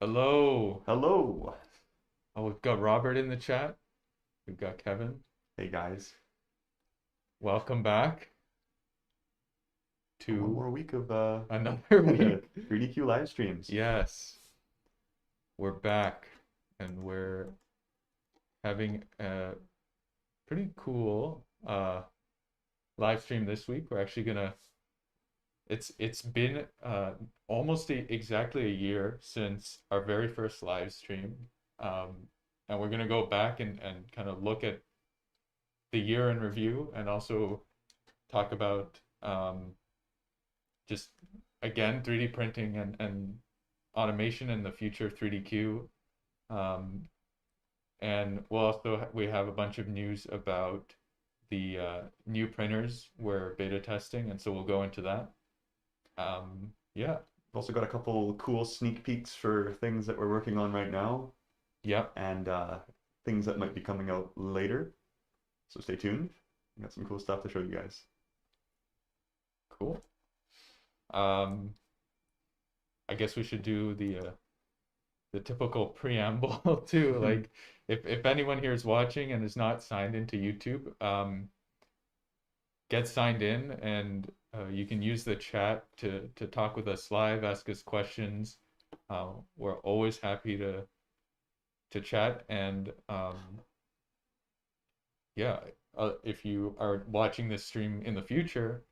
Hello. Hello. Oh, we've got Robert in the chat. We've got Kevin. Hey guys. Welcome back One to more week of another week. 3DQ live streams. Yes, we're back and we're having a pretty cool live stream this week. We're actually gonna it's been almost exactly a year since our very first live stream. Um, and we're gonna go back and kind of look at the year in review and also talk about just again 3D printing and automation in the future of 3DQ. Um, and we'll also we have a bunch of news about the new printers we're beta testing, and so we'll go into that. Yeah, We've also got a couple cool sneak peeks for things that we're working on right now yeah, and things that might be coming out later. So stay tuned. We got some cool stuff to show you guys. cool. Um, I guess we should do the typical preamble too. Like, if anyone here is watching and is not signed into YouTube, get signed in and you can use the chat to talk with us live, ask us questions. We're always happy to chat and yeah, if you are watching this stream in the future,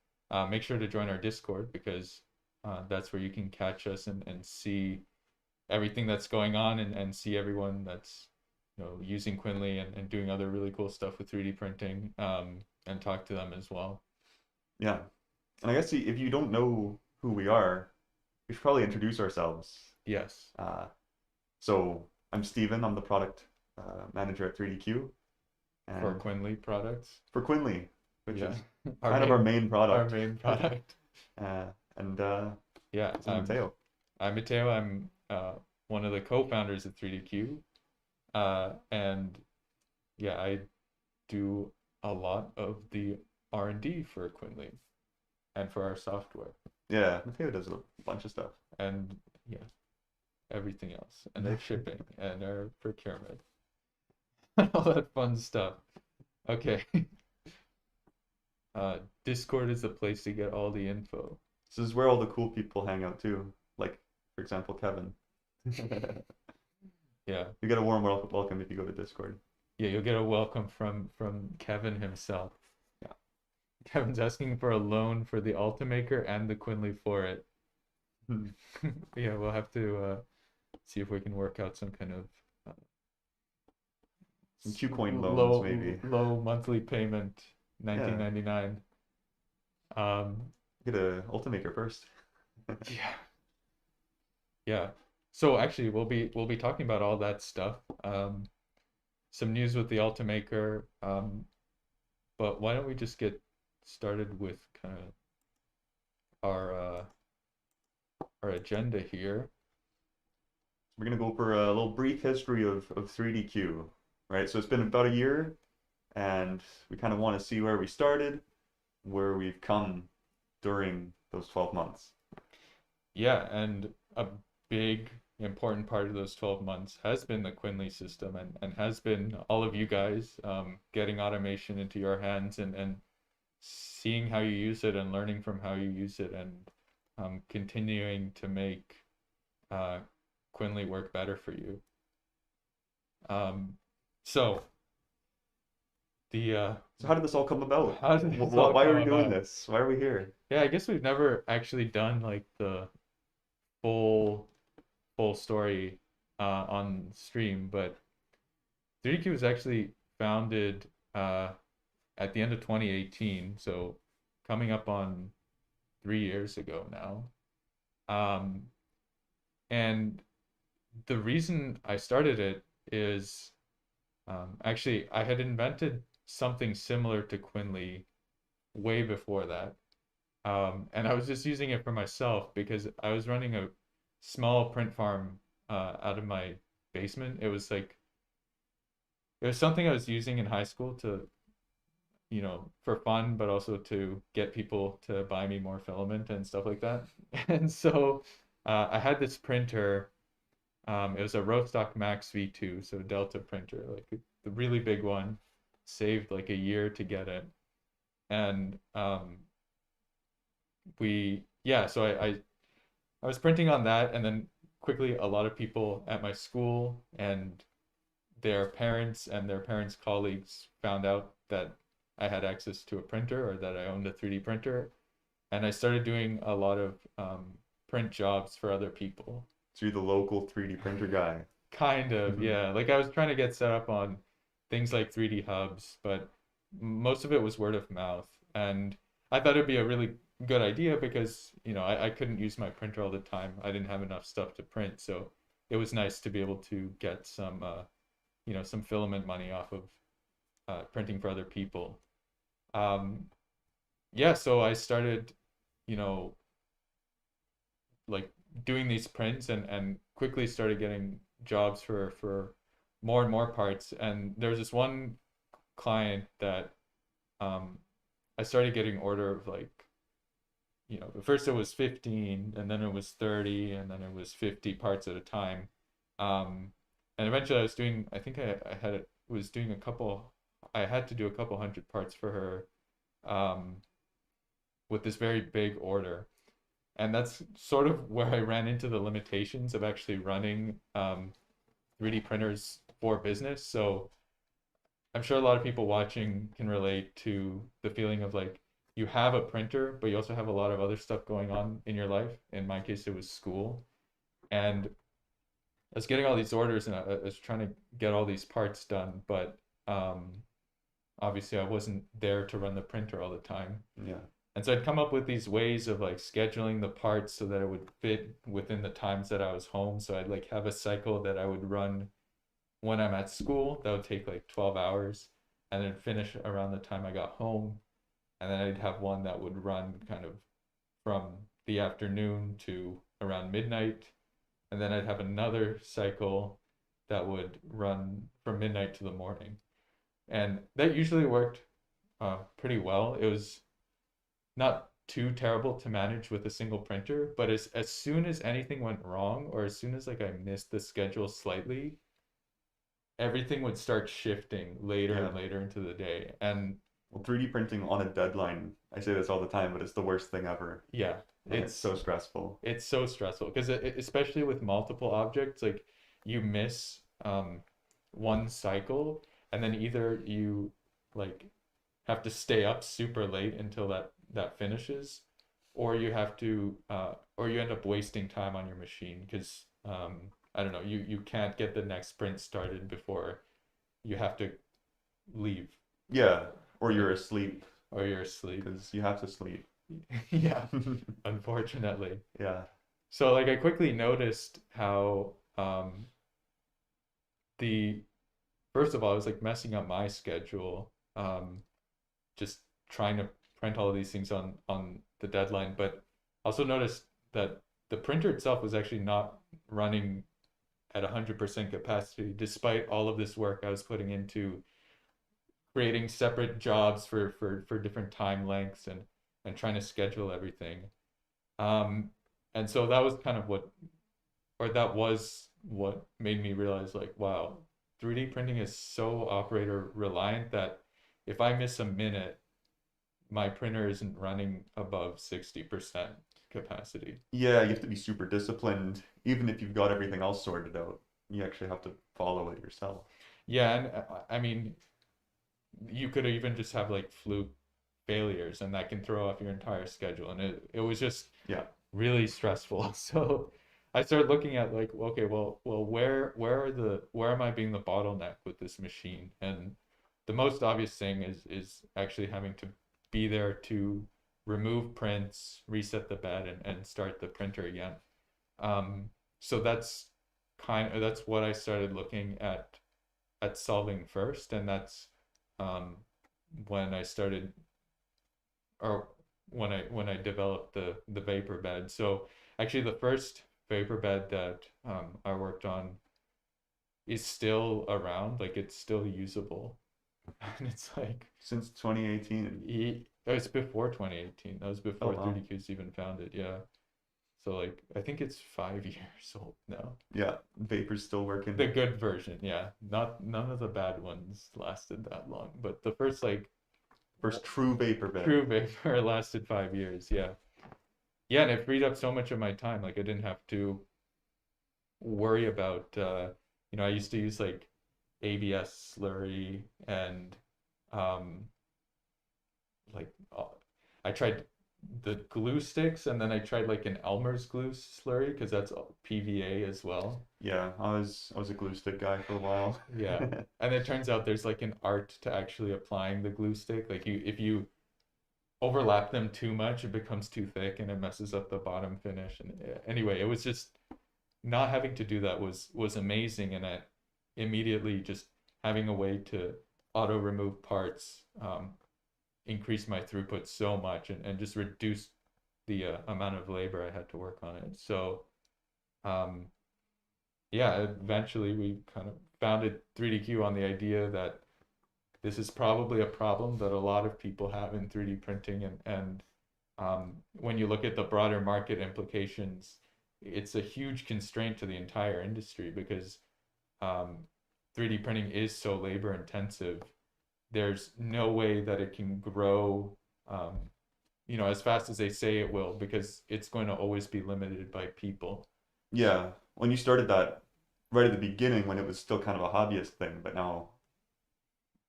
make sure to join our Discord because that's where you can catch us and see everything that's going on and see everyone that's using Quinly and doing other really cool stuff with 3D printing and talk to them as well. Yeah. And I guess if you don't know who we are, we should probably introduce ourselves. Yes, Uh, so I'm Steven. I'm the product manager at 3DQ. for And Quinly products. for Quinly, which Yeah, is our kind of our main main our product. main product. Uh, and Yeah, this is Mateo. I'm Mateo. I'm one of the co-founders of 3DQ. And yeah, I do a lot of the R&D for Quinly and for our software Yeah, Mateo does a bunch of stuff. and yeah, everything else and our shipping and our procurement and all that fun stuff. Okay. Discord is the place to get all the info. This is where all the cool people hang out too. Like, for example, Kevin. Yeah. You get a warm welcome if you go to Discord. Yeah, you'll get a welcome from Kevin himself. Yeah. Kevin's asking for a loan for the Ultimaker and the Quinly for it. Yeah, we'll have to see if we can work out some kind of Some Qcoin loans, low maybe. low monthly payment, Yeah, 1999. get a Ultimaker first. Yeah, yeah. So actually, we'll be talking about all that stuff. Some news with the Ultimaker. But why don't we just get started with kind of our our agenda here? We're gonna go for a little brief history of 3DQ, right? So it's been about a year, and we kind of want to see where we started, where we've come during those 12 months. Yeah, and a big important part of those 12 months has been the Quinly system and has been all of you guys getting automation into your hands and seeing how you use it and learning from how you use it and continuing to make uh, Quinly work better for you. Um, so the So how did this all come about? how did this all Why are come we doing about? this? Why are we here? Yeah, I guess we've never actually done like the full full story on stream, but 3DQ was actually founded at the end of 2018, so coming up on 3 years ago now. Um, and the reason I started it is actually I had invented something similar to Quinly way before that. And I was just using it for myself because I was running a small print farm out of my basement. It was something I was using in high school to, for fun, but also to get people to buy me more filament and stuff like that. And so I had this printer It was a Rostock Max V2, so Delta printer, like the really big one. Saved like a year to get it, and so I was printing on that, and then quickly a lot of people at my school and their parents and their parents' colleagues found out that I had access to a printer or that I owned a 3D printer, and I started doing a lot of print jobs for other people. So you're the local 3D printer guy. Kind of, Hmm. yeah. Like I was trying to get set up on things like 3D hubs, but most of it was word of mouth. And I thought it'd be a really good idea because, I couldn't use my printer all the time. I didn't have enough stuff to print. So it was nice to be able to get some filament money off of printing for other people. Um, yeah, so I started, you know, like doing these prints and quickly started getting jobs for more and more parts. And there was this one client that um, I started getting order of like, at first it was 15 and then it was 30 and then it was 50 parts at a time. Um, and eventually I think was doing I had to do a couple hundred parts for her with this very big order. And that's sort of where I ran into the limitations of actually running 3D printers for business. So I'm sure a lot of people watching can relate to the feeling of like you have a printer, but you also have a lot of other stuff going on in your life. In my case, it was school. And I was getting all these orders and I was trying to get all these parts done, but obviously I wasn't there to run the printer all the time. Yeah. And so I'd come up with these ways of like scheduling the parts so that it would fit within the times that I was home. So I'd like have a cycle that I would run when I'm at school. That would take like 12 hours and then finish around the time I got home. And then I'd have one that would run kind of from the afternoon to around midnight. And then I'd have another cycle that would run from midnight to the morning. And that usually worked pretty well. It was not too terrible to manage with a single printer, but as soon as anything went wrong or as soon as like I missed the schedule slightly, everything would start shifting later Yeah. and later into the day. And Well, 3D printing on a deadline, I say this all the time, but it's the worst thing ever. yeah, And it's so stressful. it's so stressful because especially with multiple objects, like you miss one cycle and then either you like have to stay up super late until that finishes, or you have to or you end up wasting time on your machine because I don't know, you can't get the next sprint started before you have to leave, Yeah. Or right? you're asleep Or you're asleep. because you have to sleep. Yeah, unfortunately. Yeah. So like I quickly noticed how the first of all, I was like messing up my schedule, just trying to print all of these things on the deadline, but also noticed that the printer itself was actually not running at 100% capacity, despite all of this work I was putting into creating separate jobs for different time lengths and trying to schedule everything. Um, and so that was kind of that was what made me realize like, wow, 3D printing is so operator reliant that if I miss a minute, my printer isn't running above 60% capacity. Yeah, you have to be super disciplined. Even if you've got everything else sorted out, you actually have to follow it yourself. Yeah, and I mean, you could even just have like fluke failures and that can throw off your entire schedule. And it was just Yeah. really stressful. So I started looking at like, okay, well, where am I being the bottleneck with this machine? And the most obvious thing is actually having to be there to remove prints, reset the bed, and start the printer again. Um, so that's what I started looking at solving first, and that's um, when I started or when I developed the vapor bed. So actually, the first vapor bed that I worked on is still around, like it's still usable, and it's like Since 2018. it was before 2018. That was Oh before wow. 30Q's even founded. Yeah. So like I think it's 5 years old now. Yeah, Vapor's still working. The good version, yeah. Not none of the bad ones lasted that long, but the first like First true Vapor bit. true Vapor lasted 5 years, yeah. Yeah, and it freed up so much of my time. Like I didn't have to worry about I used to use like ABS slurry and um like I tried the glue sticks and then I tried like an Elmer's glue slurry because that's PVA as well. Yeah, I was a glue stick guy for a while. Yeah. And it turns out there's like an art to actually applying the glue stick. Like if you overlap them too much, it becomes too thick and it messes up the bottom finish. And anyway, it was just not having to do that was amazing, and I immediately just having a way to auto remove parts increased my throughput so much and just reduced the amount of labor I had to work on it. So um, yeah, eventually we kind of founded 3DQ on the idea that this is probably a problem that a lot of people have in 3D printing, and when you look at the broader market implications, it's a huge constraint to the entire industry because 3D printing is so labor intensive. There's no way that it can grow, as fast as they say it will, because it's going to always be limited by people. Yeah, when you started that right at the beginning when it was still kind of a hobbyist thing, but now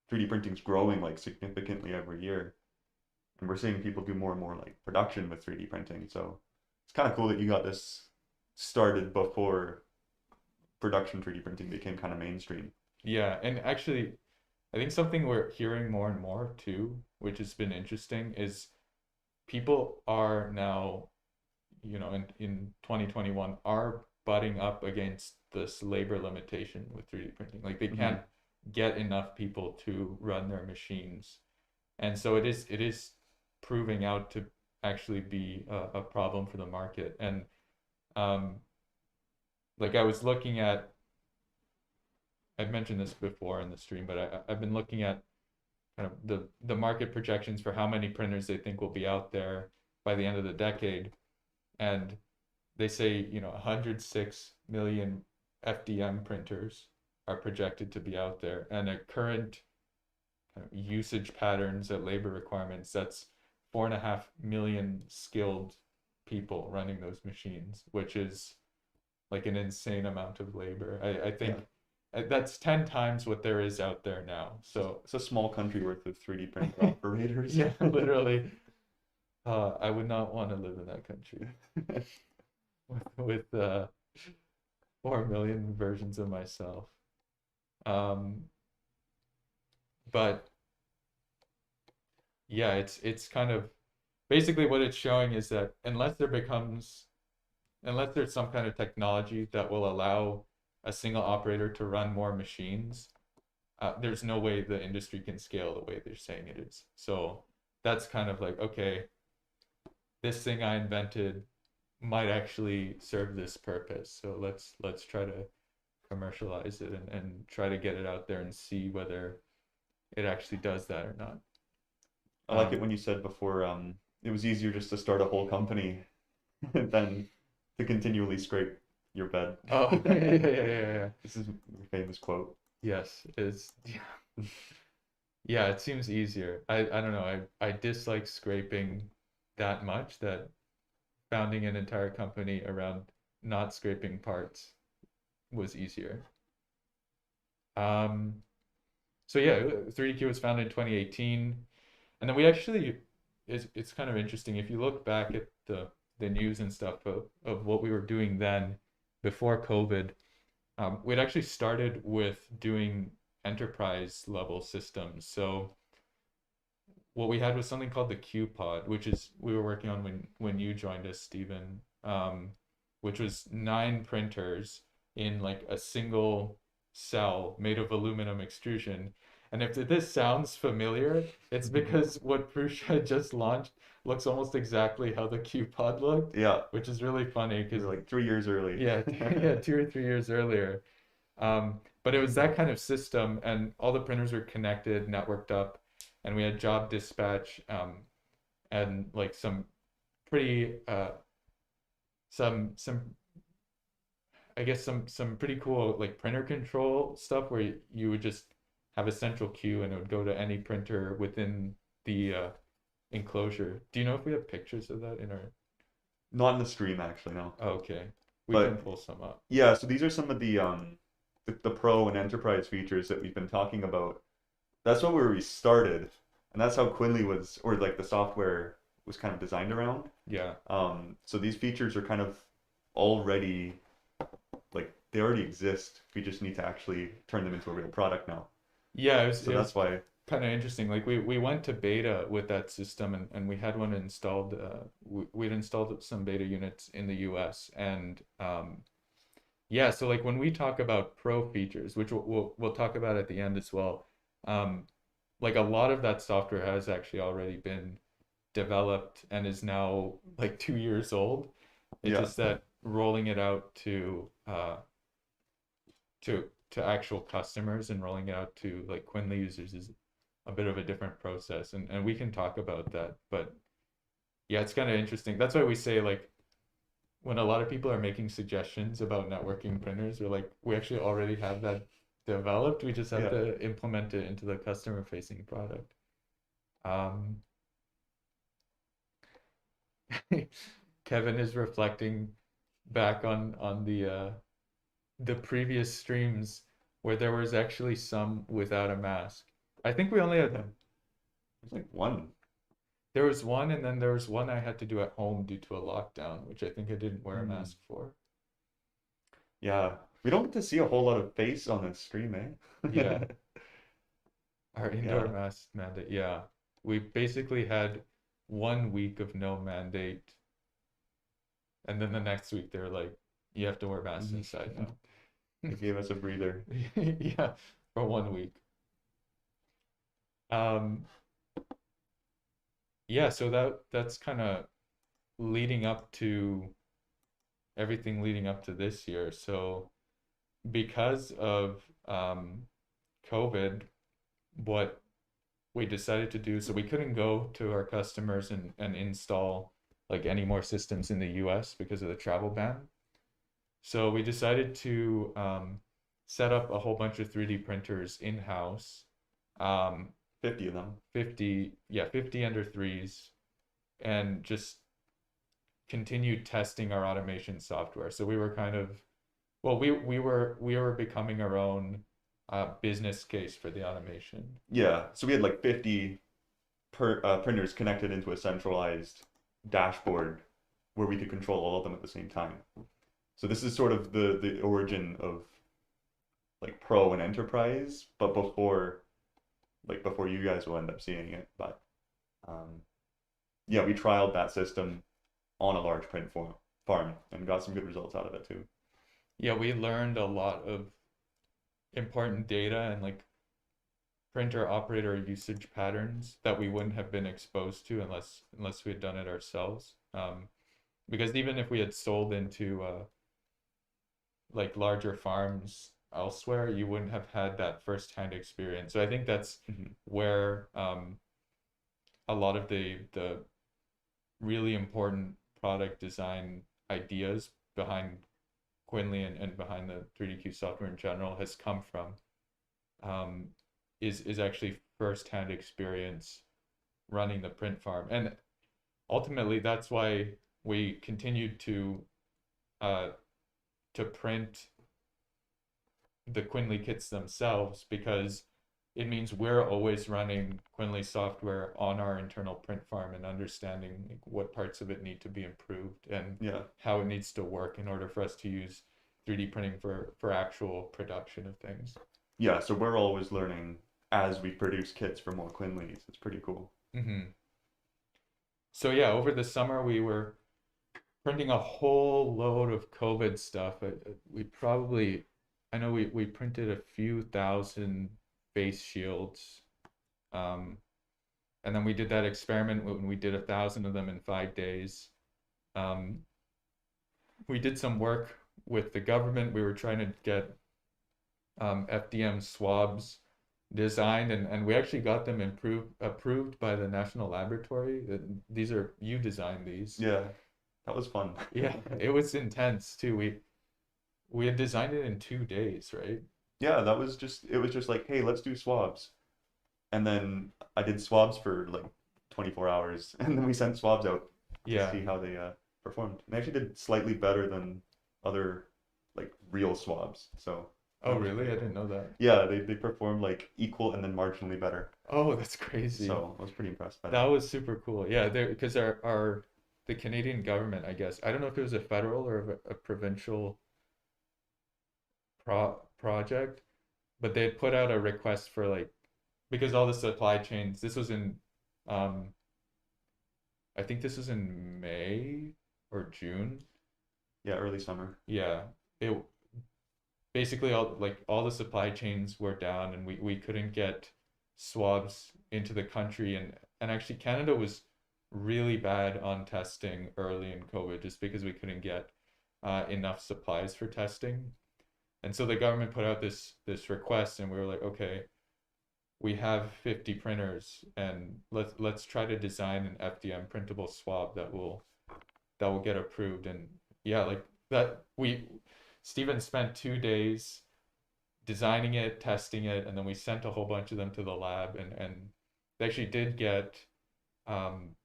3D printing's growing like significantly every year. And we're seeing people do more and more like production with 3D printing. So it's kind of cool that you got this started before production 3D printing became kind of mainstream. Yeah, and actually, I think something we're hearing more and more too, which has been interesting, is people are now, in 2021, are butting up against this labor limitation with 3D printing. Like they can't get enough people to run their machines. And so it is proving out to actually be a problem for the market. And like I was looking at, I've mentioned this before in the stream, but I've been looking at kind of the market projections for how many printers they think will be out there by the end of the decade. And they say, 106 million FDM printers are projected to be out there. And at current kind of usage patterns at labor requirements, that's 4.5 million skilled people running those machines, which is like an insane amount of labor. I think that's 10 times what there is out there now. So it's a small country worth of 3D printer operators. Yeah, literally. I would not want to live in that country with 4 million versions of myself. But yeah, it's kind of basically what it's showing is that unless there's some kind of technology that will allow a single operator to run more machines, there's no way the industry can scale the way they're saying it is. So that's kind of like, okay, this thing I invented might actually serve this purpose. So let's try to commercialize it and try to get it out there and see whether it actually does that or not. I like it when you said before, it was easier just to start a whole company than to continually scrape your bed. Oh, yeah. This is your famous quote. Yes, yeah, it seems easier. I don't know. I dislike scraping that much that founding an entire company around not scraping parts was easier. So yeah, 3DQ was founded in 2018, and then we actually it's kind of interesting if you look back at the news and stuff of what we were doing then before COVID. We'd actually started with doing enterprise level systems. So what we had was something called the Q Pod, which is we were working on when you joined us, Steven, which was 9 printers in like a single cell made of aluminum extrusion. And if this sounds familiar, it's because what Prusa had just launched looks almost exactly how the Q Pod looked. Yeah. Which is really funny because like 3 years early. Yeah, yeah, 2 or 3 years earlier. But it was that kind of system, and all the printers were connected, networked up, and we had job dispatch, and like some pretty some I guess some pretty cool like printer control stuff where you would just have a central queue and it would go to any printer within the enclosure. Do you know if we have pictures of that in our? Not in the stream actually, no. Oh, okay, we can But pull some up. yeah, so these are some of the pro and enterprise features that we've been talking about. That's what where we started, and that's how Quinley was, or like the software was kind of designed around. Yeah. So these features are kind of already like they already exist. We just need to actually turn them into a real product now. Yeah, So it that's was why, kind of interesting. Like we went to beta with that system and we had one installed. We'd installed some beta units in the US and yeah, so like when we talk about pro features, which we'll talk about at the end as well, um, like a lot of that software has actually already been developed and is now like 2 years old. It's yeah, just that rolling it out to actual customers and rolling it out to like Quinly users is a bit of a different process and we can talk about that. But yeah, it's kind of interesting. That's why we say like when a lot of people are making suggestions about networking printers, we're like, we actually already have that developed. We just have yeah. to implement it into the customer facing product. Um, Kevin is reflecting back on the previous streams where there was actually some without a mask. I think we only had There's like one. there was one and then there was one I had to do at home due to a lockdown, which I think I didn't wear a Hmm. mask for. Yeah, we don't get to see a whole lot of face on this stream, Yeah, eh? our indoor Yeah. mask mandate. Yeah, we basically had 1 week of no mandate, and then the next week they're like, you have to wear masks inside now. They gave us a breather. Yeah, for 1 week. Um, yeah, so that's kind of leading up to everything leading up to this year. So because of COVID, what we decided to do, so we couldn't go to our customers and install like any more systems in the US because of the travel ban. So we decided to set up a whole bunch of 3D printers in-house. Um, 50 of them. 50, yeah, 50 under threes, and just continued testing our automation software. So we were kind of, well, we were becoming our own business case for the automation. Yeah, so we had like 50 printers connected into a centralized dashboard where we could control all of them at the same time. So this is sort of the origin of like pro and enterprise, but before you guys will end up seeing it. But um, yeah, we trialed that system on a large farm and got some good results out of it too. Yeah, we learned a lot of important data and like printer operator usage patterns that we wouldn't have been exposed to unless we had done it ourselves. Because even if we had sold into like larger farms elsewhere, you wouldn't have had that firsthand experience. So I think that's Mhm. where a lot of the really important product design ideas behind Quinley and behind the 3DQ software in general has come from. Um, is actually firsthand experience running the print farm, and ultimately that's why we continued uh, to print the Quinley kits themselves because it means we're always running Quinley software on our internal print farm and understanding like, what parts of it need to be improved and Yeah, how it needs to work in order for us to use 3D printing for actual production of things. yeah. So we're always learning as we produce kits for more Quinleys. It's pretty cool. Hmm. So yeah, over the summer we were printing a whole load of COVID stuff. We probably, I know we printed a few thousand face shields. Um, and then we did that experiment when we did 1,000 of them in 5 days. Um, we did some work with the government. We were trying to get FDM swabs designed, and we actually got them approved by the National Laboratory. These are, you designed these. Yeah, That was fun. Yeah, it was intense too. We had designed it in 2 days, right? Yeah, that was just it was just like, hey, let's do swabs. And then I did swabs for like 24 hours, and then we sent swabs out to Yeah. see how they performed. And they actually did slightly better than other like real swabs. So Oh, that was really? pretty I didn't cool. know that. Yeah, they performed like equal and then marginally better. Oh, that's crazy. So I was pretty impressed by That that. was super cool. Yeah, there because our the Canadian government, I guess. I don't know if it was a federal or a provincial project, but they had put out a request for like because all the supply chains. This was in um I think this was in May or June. Yeah, early summer. Yeah. It basically all the supply chains were down and we couldn't get swabs into the country and actually Canada was really bad on testing early in COVID just because we couldn't get enough supplies for testing. And so the government put out this request and we were like, okay, we have 50 printers and let's try to design an FDM printable swab that will get approved. And yeah, like that we Steven spent 2 days designing it, testing it, and then we sent a whole bunch of them to the lab and they actually um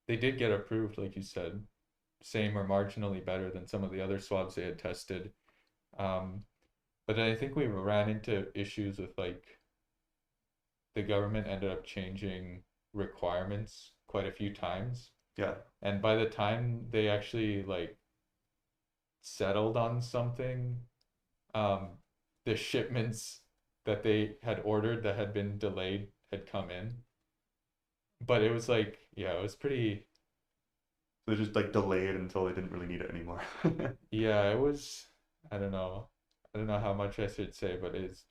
they did get approved, like you said, same or marginally better than some of the other swabs they had tested. Um, but then I think we ran into issues with like the government ended up changing requirements quite a few times. Yeah. And by the time they actually like settled on something, um, the shipments that they had ordered that had been delayed had come in. But it was like, yeah, it was pretty, So they just like delayed until they didn't really need it anymore. yeah, it was, I don't know. I don't know how much I should say, but it's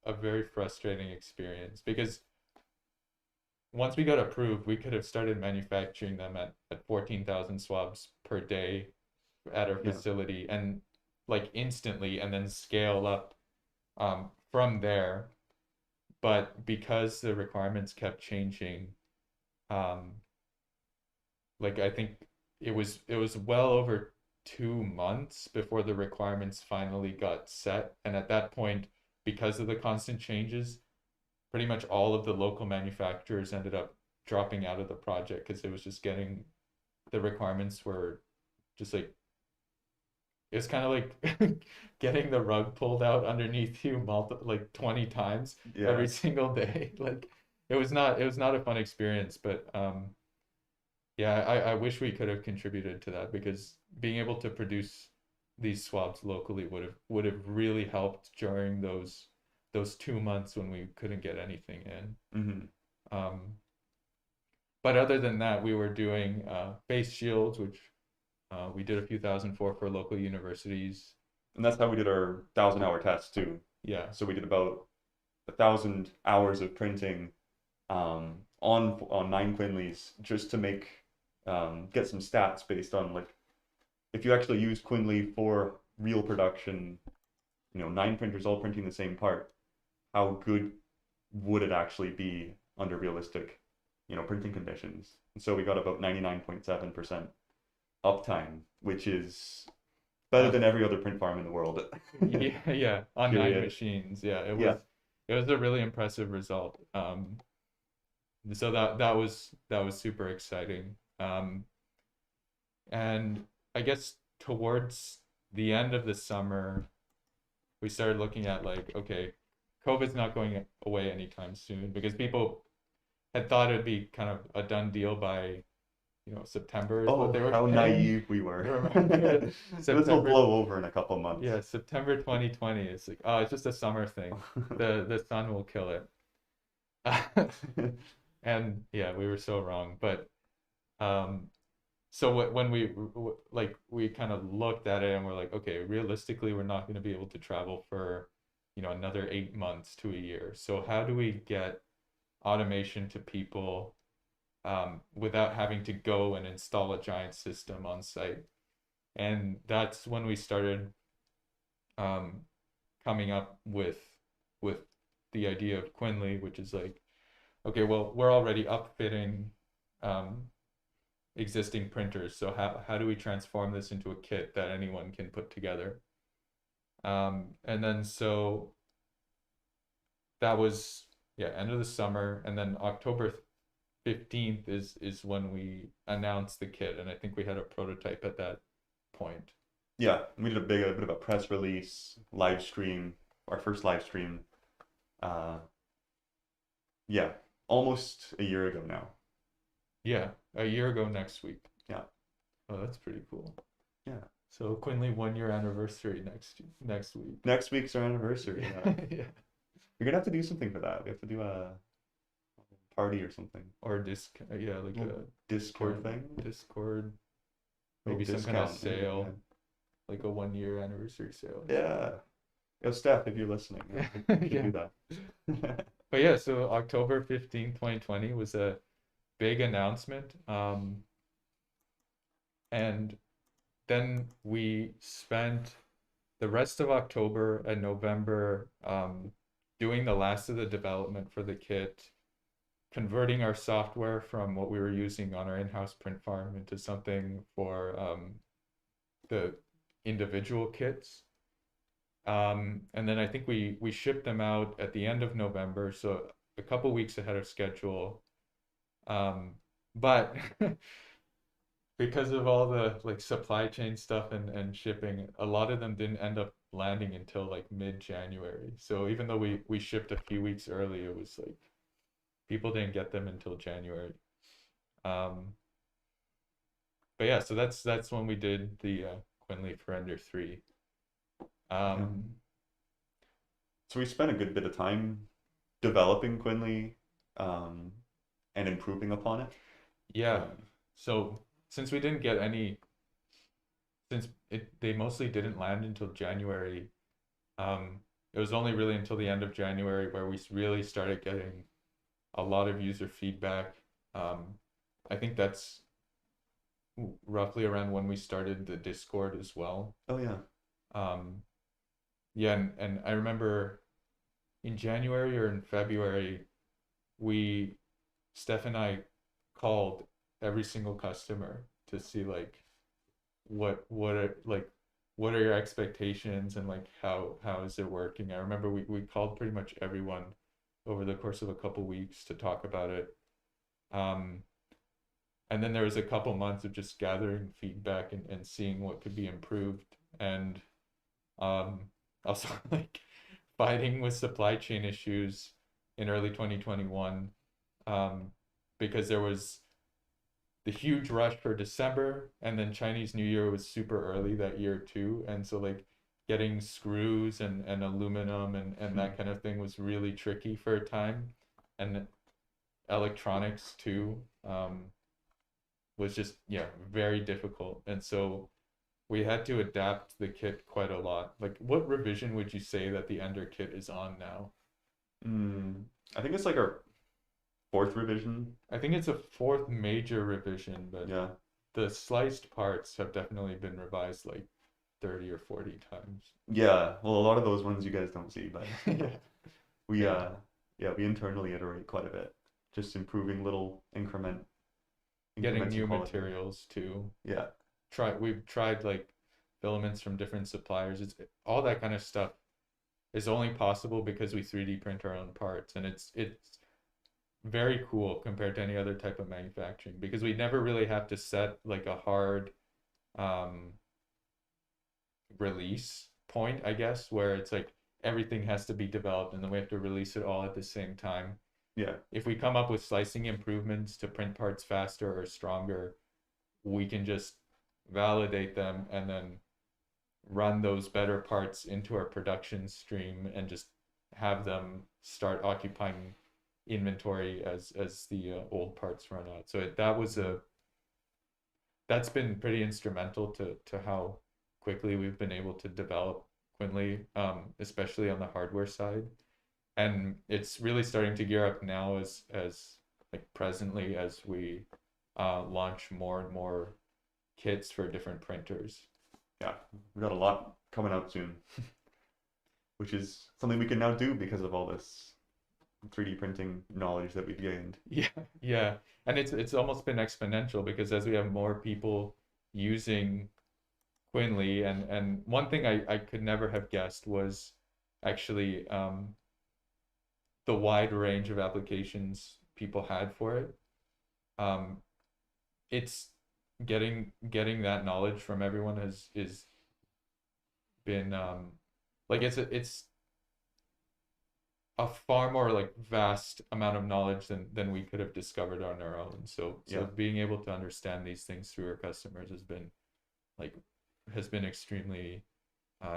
a very frustrating experience because once we got approved, we could have started manufacturing them at 14,000 swabs per day at our Yeah. facility and like instantly and then scale up from there. But because the requirements kept changing, um, like I think it was well over 2 months before the requirements finally got set. And at that point, because of the constant changes, pretty much all of the local manufacturers ended up dropping out of the project because it was just getting the requirements were just like it's kind of like getting the rug pulled out underneath you like 20 times Yeah. every single day. Like it was not a fun experience, but yeah, I wish we could have contributed to that because being able to produce these swabs locally would have really helped during those 2 months when we couldn't get anything in. Hmm. Um, but other than that, we were doing face shields, which we did a few thousand for local universities. And that's how we did our 1,000 hour test too. Yeah, So we did about 1,000 hours of printing on 9 Quinleys just to make get some stats based on like if you actually use Quinley for real production, 9 printers all printing the same part, how good would it actually be under realistic, printing conditions? And so we got about 99.7% uptime, which is better on than every other print farm in the world. yeah, yeah, on nine Period. machines. Yeah, Yeah. it was a really impressive result. So that was super exciting. And I guess towards the end of the summer, we started looking at like, okay, COVID's not going away anytime soon because people had thought it'd be kind of a done deal by, September is what Oh, they were how saying. naive we were. Remember This will September, blow over in a couple months. yeah, September 2020. It's like, oh, it's just a summer thing. The sun will kill it. And yeah, we were so wrong. But um, so when like we kind of looked at it and we're like, okay, realistically, we're not going to be able to travel for, another 8 months to a year. So how do we get automation to people without having to go and install a giant system on site? And that's when we started um, coming up with the idea of Quinley, which is like, okay, well, we're already upfitting um, existing printers. So how do we transform this into a kit that anyone can put together? And then so that was, yeah, end of the summer, and then October 15th is when we announced the kit, and I think we had a prototype at that point. Yeah, we did a bit of a press release, live stream, our first live stream. Uh, yeah, almost a year ago now. Yeah, a year ago next week. Yeah, Oh, that's pretty cool. yeah. So Quinley 1 year anniversary next week. Next week's our anniversary. Yeah. Yeah. We're gonna have to do something for that. We have to do a party or something. Or yeah, like a Discord thing. Discord, Little maybe some kind of discount. sale, like a 1 year anniversary sale. Yeah. Yo, Steph, if you're listening, we should do that. But yeah, so October 15th, 2020 was a big announcement. And then we spent the rest of October and November doing the last of the development for the kit, converting our software from what we were using on our in-house print farm into something for the individual kits. And then I think we shipped them out at the end of November, so a couple weeks ahead of schedule. But because of all the like supply chain stuff and shipping, a lot of them didn't end up landing until like mid-January. So even though we shipped a few weeks early, it was like people didn't get them until January. But yeah, so that's when we did the Quinley for Under 3. So we spent a good bit of time developing Quinley, and improving upon it. Yeah. So since we didn't get any, since they mostly didn't land until January, it was only really until the end of January where we really started getting a lot of user feedback. I think that's roughly around when we started the Discord as well. Oh yeah. Yeah, and I remember in January or in February, Steph and I called every single customer to see like what are your expectations and like how is it working. I remember we called pretty much everyone over the course of a couple weeks to talk about it. And then there was a couple months of just gathering feedback and seeing what could be improved, and also like fighting with supply chain issues in early 2021, because there was the huge rush for December, and then Chinese New Year was super early that year too, and so like getting screws and aluminum and that kind of thing was really tricky for a time, and electronics too was just, yeah, very difficult, and so we had to adapt the kit quite a lot. Like, what revision would you say that the Ender kit is on now? I think it's like our fourth revision. I think it's a fourth major revision, but Yeah. the sliced parts have definitely been revised like 30 or 40 times. Yeah. Well, a lot of those ones you guys don't see, but Yeah. we Yeah. we internally iterate quite a bit, just improving little Getting increments in new quality. materials too. Yeah. We've tried like filaments from different suppliers. It's all that kind of stuff is only possible because we 3D print our own parts, and it's very cool compared to any other type of manufacturing, because we never really have to set like a hard release point, I guess, where it's like everything has to be developed and then we have to release it all at the same time. Yeah. If we come up with slicing improvements to print parts faster or stronger, we can just validate them and then run those better parts into our production stream and just have them start occupying inventory as the old parts run out. So that's been pretty instrumental to how quickly we've been able to develop Quinley, especially on the hardware side. And it's really starting to gear up now as like presently as we launch more and more kits for different printers. Yeah. We've got a lot coming out soon, which is something we can now do because of all this 3D printing knowledge that we've gained. Yeah, yeah. And it's almost been exponential because as we have more people using Quinly, and one thing I could never have guessed was actually the wide range of applications people had for it. Um, it's getting that knowledge from everyone has is been like it's a far more like vast amount of knowledge than we could have discovered on our own. So Yeah. being able to understand these things through our customers like has been extremely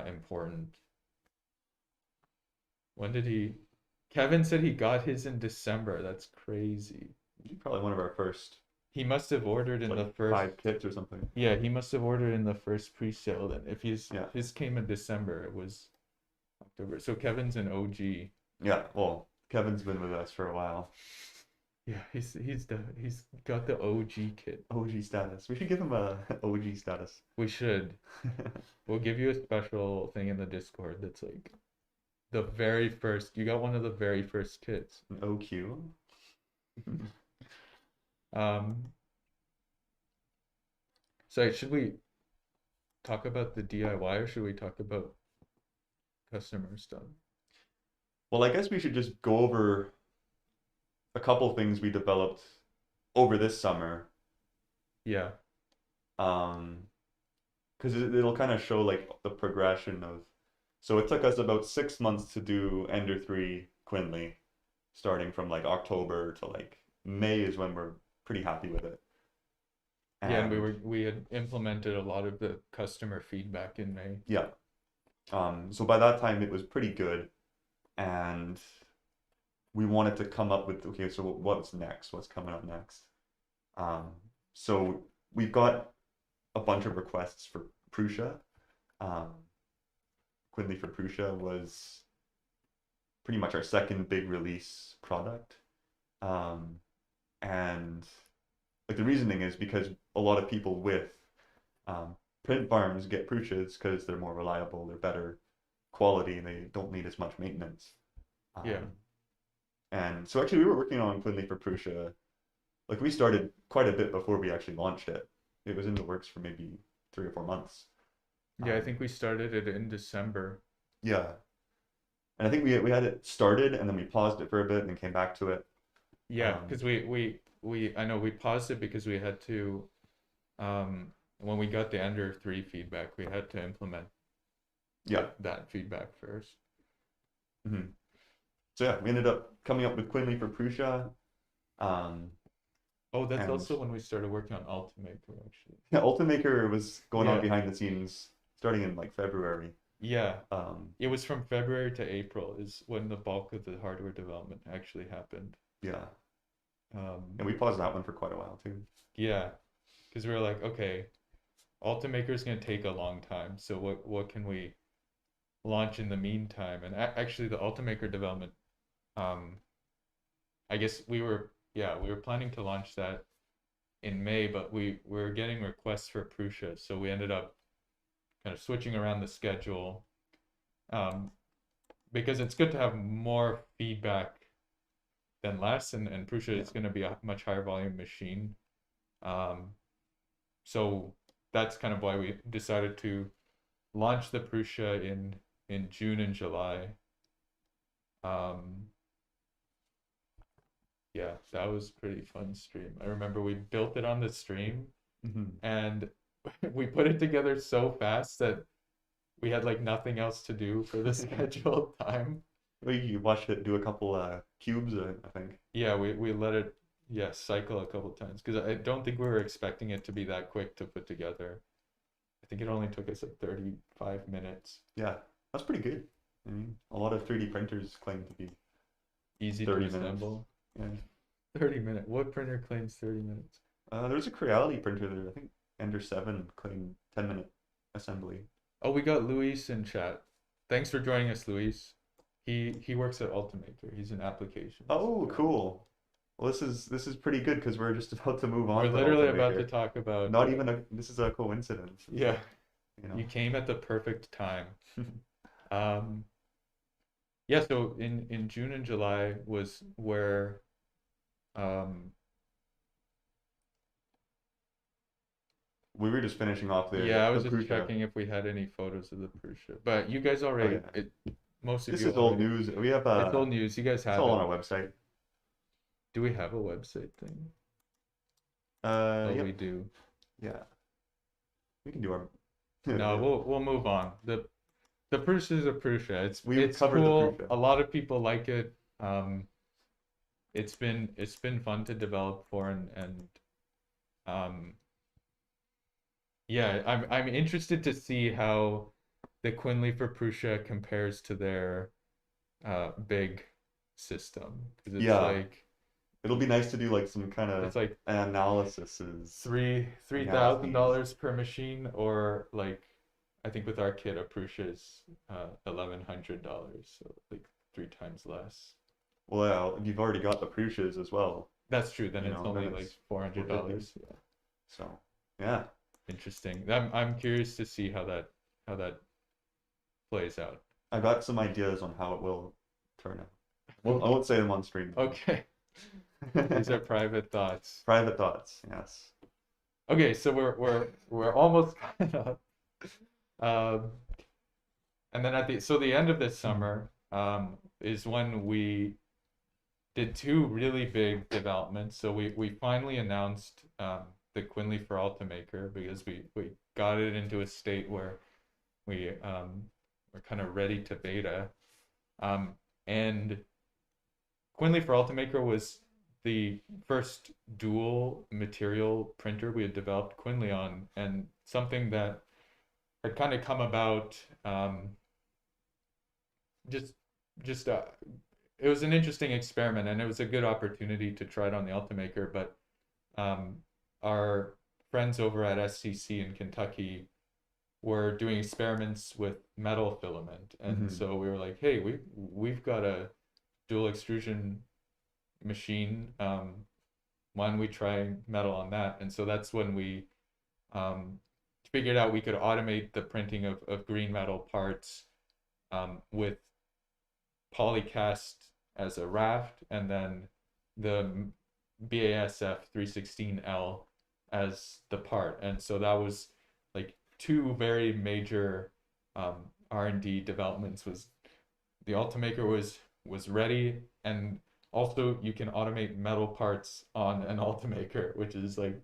important. When did he? Kevin said he got his in December. That's crazy. Probably one of our first, He must have ordered in like, the first. 5 kits or something. Yeah, he must have ordered in the first pre-sale then. If Yeah. his came in December, it was October. So Kevin's an OG. Yeah. Well, Kevin's been with us for a while. Yeah, he's got the OG kit. OG status. We should give him a OG status. We should. We'll give you a special thing in the Discord that's like the very first. You got one of the very first kits. An OQ. Um, so should we talk about the DIY or should we talk about customer stuff? Well, I guess we should just go over a couple things we developed over this summer. Yeah. Because it'll kind of show like the progression of. So it took us about 6 months to do Ender 3 Quinly, starting from like October to like May is when we're pretty happy with it. Yeah, and we had implemented a lot of the customer feedback in May. Yeah. So by that time it was pretty good, and we wanted to come up with, okay, so what's next? What's coming up next? So we've got a bunch of requests for Prusa. Quinly for Prusa was pretty much our second big release product. And like the reasoning is because a lot of people with print farms get Prusas because they're more reliable, they're better quality, and they don't need as much maintenance. Yeah. And so actually we were working on Quinly for Prusa. Like we started quite a bit before we actually launched it. It was in the works for maybe 3 or 4 months. Yeah, I think we started it in December. Yeah. And I think we had it started and then we paused it for a bit and came back to it. Yeah, because we I know we paused it because we had to when we got the Ender 3 feedback, we had to implement that feedback first. Mm-hmm. So yeah, we ended up coming up with Quinly for Prusa. Oh, that's also when we started working on Ultimaker, actually. Yeah, Ultimaker was going on behind the scenes starting in like February. Yeah. It was from February to April is when the bulk of the hardware development actually happened. Yeah. And we paused that one for quite a while too. Yeah, because we were like, okay, Ultimaker is going to take a long time. So what can we launch in the meantime? And actually, the Ultimaker development, I guess we were planning to launch that in May, but we were getting requests for Prusa, so we ended up kind of switching around the schedule, because it's good to have more feedback than less, and Prusa is going to be a much higher volume machine. So that's kind of why we decided to launch the Prusa in June and July. Yeah, that was pretty fun stream. I remember we built it on the stream, and we put it together so fast that we had like nothing else to do for the scheduled time. You watched it do a couple cubes, I think. Yeah, we let it cycle a couple times because I don't think we were expecting it to be that quick to put together. I think it only took us like 35 minutes. Yeah, that's pretty good. I mean, a lot of 3D printers claim to be easy to assemble. Yeah. 30 minutes. What printer claims 30 minutes? There's a Creality printer there. I think Ender 7 claimed 10-minute assembly. Oh, we got Luis in chat. Thanks for joining us, Luis. He works at Ultimaker. He's in applications. Oh, cool. Well, this is pretty good because we're just about to move on. We're literally about to talk about. Not even this is a coincidence. Yeah. You know. You came at the perfect time. yeah, so in June and July was where um We were just finishing off yeah, I the was just Prusa. checking if we had any photos of the Prusa. But you guys Oh already yeah, most of this you is old already, news. We have it's old news. You guys it's have all it. on our website. Do we have a website thing? Oh, we Yep, do. yeah, we can do our. No, we'll move on. The Prusa is a Prusa. We've It's covered the cool. Prusa. A lot of people like it. It's been fun to develop for and um yeah, I'm interested to see how the Quinley for Prusa compares to their big system because Yeah, it'll be nice to do like some kind of it's like analyses three thousand analyses. dollars per machine or like I think with our kit a Prusa is $1,100 so like three times less. Well, you've already got the Prusas as well, That's true. Then you it's know, then only like it's four hundred 450. dollars. Yeah, So, yeah, interesting. I'm curious to see how that plays out. I got some ideas on how it will turn out. Well, I Okay. won't say them on stream. Okay. These are private thoughts. Private thoughts, yes. Okay, so we're almost caught up. Um, and then the end of this summer is when we did two really big developments. So we finally announced the Quinley for Ultimaker because we got it into a state where we were kind of ready to beta. And Quinley for Ultimaker was the first dual material printer we had developed Quinley on, and something that had kind of come about just just it was an interesting experiment and it was a good opportunity to try it on the Ultimaker, but um, our friends over at SCC in Kentucky were doing experiments with metal filament, and Hmm. so we were like, hey, we've got a dual extrusion machine. Why don't we try metal on that? And so that's when we um, figured out we could automate the printing of green metal parts with polycast as a raft and then the BASF 316L as the part. And so that was like two very major R&D developments was the Ultimaker was ready and also you can automate metal parts on an Ultimaker, which is like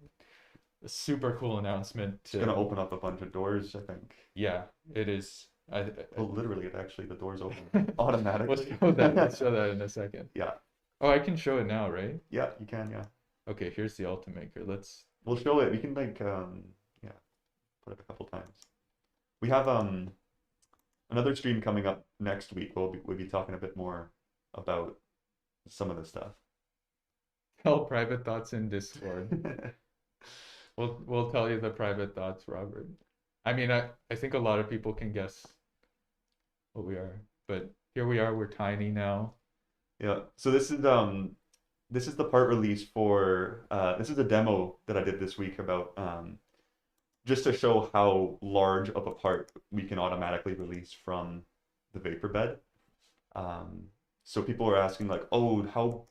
a super cool announcement It's gonna to open up a bunch of doors, I think. yeah, it is. Well, literally, it actually the doors open We'll automatically. show that. We'll show that in a second. Yeah, Oh, I can show it now, right? yeah, you can, yeah. Okay, here's the Ultimaker. Let's. We'll show it. We can like yeah, put it a couple times. We have another stream coming up next week. We'll be talking a bit more about some of the stuff. Tell private thoughts in Discord. We'll tell you the private thoughts, Robert. I mean, I think a lot of people can guess what we are, but here we are. We're tiny now. Yeah. So this is the part release for this is a demo that I did this week about just to show how large of a part we can automatically release from the vapor bed. Um, so people are asking like, oh, how,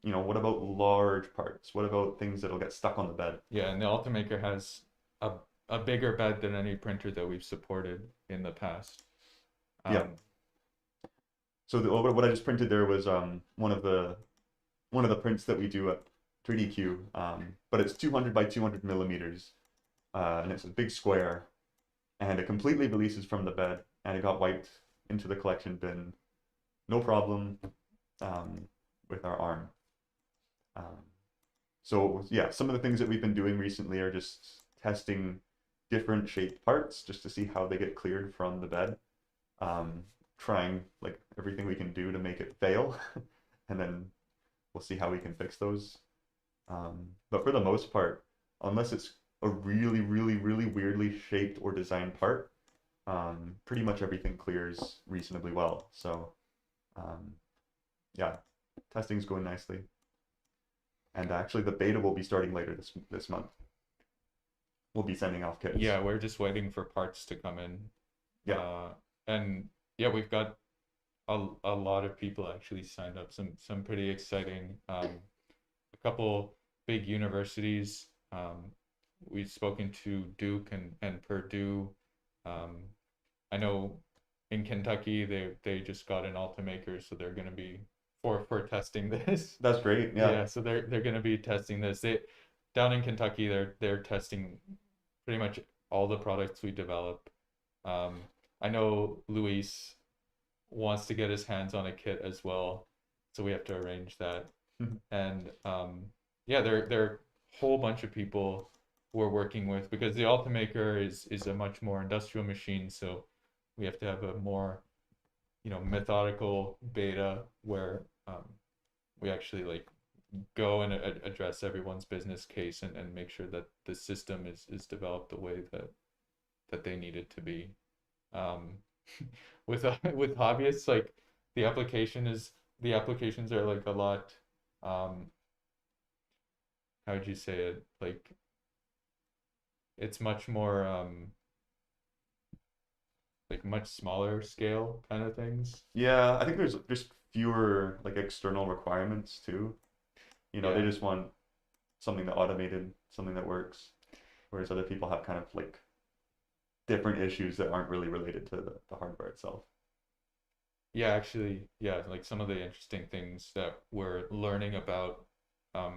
what about large parts? What about things that'll get stuck on the bed? Yeah, and the Ultimaker has a a bigger bed than any printer that we've supported in the past. Yeah. So what I just printed there was one of the prints that we do at 3DQ, but it's 200 by 200 millimeters, and it's a big square, and it completely releases from the bed, and it got wiped into the collection bin, no problem, with our arm. Um, so yeah, some of the things that we've been doing recently are just testing different shaped parts just to see how they get cleared from the bed. Um, Trying like everything we can do to make it fail, and then we'll see how we can fix those. But for the most part, unless it's a really, really, really weirdly shaped or designed part, pretty much everything clears reasonably well. So, um, yeah, testing's going nicely. And actually, the beta will be starting later this month. We'll be sending off kits. Yeah, we're just waiting for parts to come in. Yeah. And yeah, we've got a lot of people actually signed up. Some pretty exciting. A couple big universities. We've spoken to Duke and Purdue. Um, I know in Kentucky they just got an Altimaker, so they're going to be for testing this. That's great. Yeah. Yeah, so they're going to be testing this. They down in Kentucky they're testing pretty much all the products we develop. Um, I know Luis wants to get his hands on a kit as well, so we have to arrange that. And yeah, there are a whole bunch of people we're working with because the Altimaker is a much more industrial machine, so we have to have a more, methodical beta where we actually like go and address everyone's business case and make sure that the system is developed the way that they need it to be. Um, with hobbyists, like the applications are like a lot. Um, how would you say it? Like it's much more like much smaller scale kind of things. Yeah, I think there's fewer like external requirements too. They Yeah. just want something that automated, something that works, whereas other people have kind of like different issues that aren't really related to the hardware itself. Yeah, actually, yeah, like some of the interesting things that we're learning about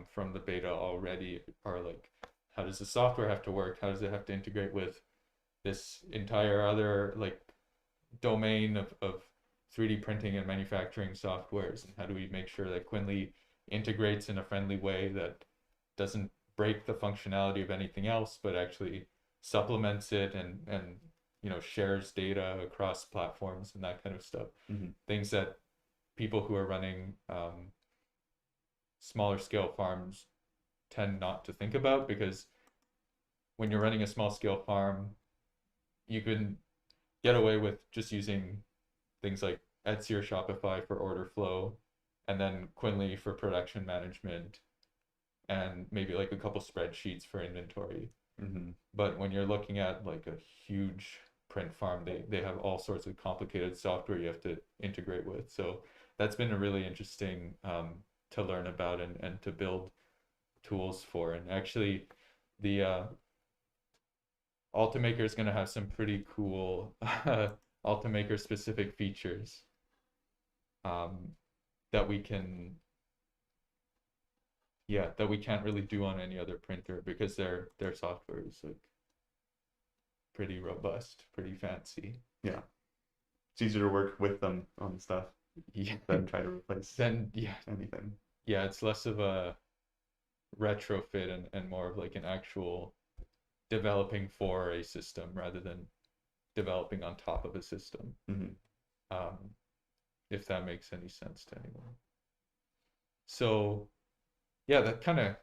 from the beta already are like how does the software have to work? How does it have to integrate with this entire other like domain of 3D printing and manufacturing softwares? And how do we make sure that Quinly integrates in a friendly way that doesn't break the functionality of anything else, but actually supplements it and shares data across platforms and that kind of stuff. Hmm. Things that people who are running smaller scale farms tend not to think about because when you're running a small scale farm, you can get away with just using things like Etsy or Shopify for order flow, and then Quinly for production management, and maybe like a couple spreadsheets for inventory. Hmm. But when you're looking at like a huge print farm, they have all sorts of complicated software you have to integrate with. So that's been a really interesting to learn about and to build tools for. And actually, the Altimaker is going to have some pretty cool Altimaker specific features um, that we can, yeah, that we can't really do on any other printer because their software is like pretty robust, pretty fancy. Yeah, it's easier to work with them on stuff Yeah. than try to replace Then yeah, anything. yeah, it's less of a retrofit and more of like an actual developing for a system rather than developing on top of a system. Hmm. Um, if that makes any sense to anyone. So yeah, that kind of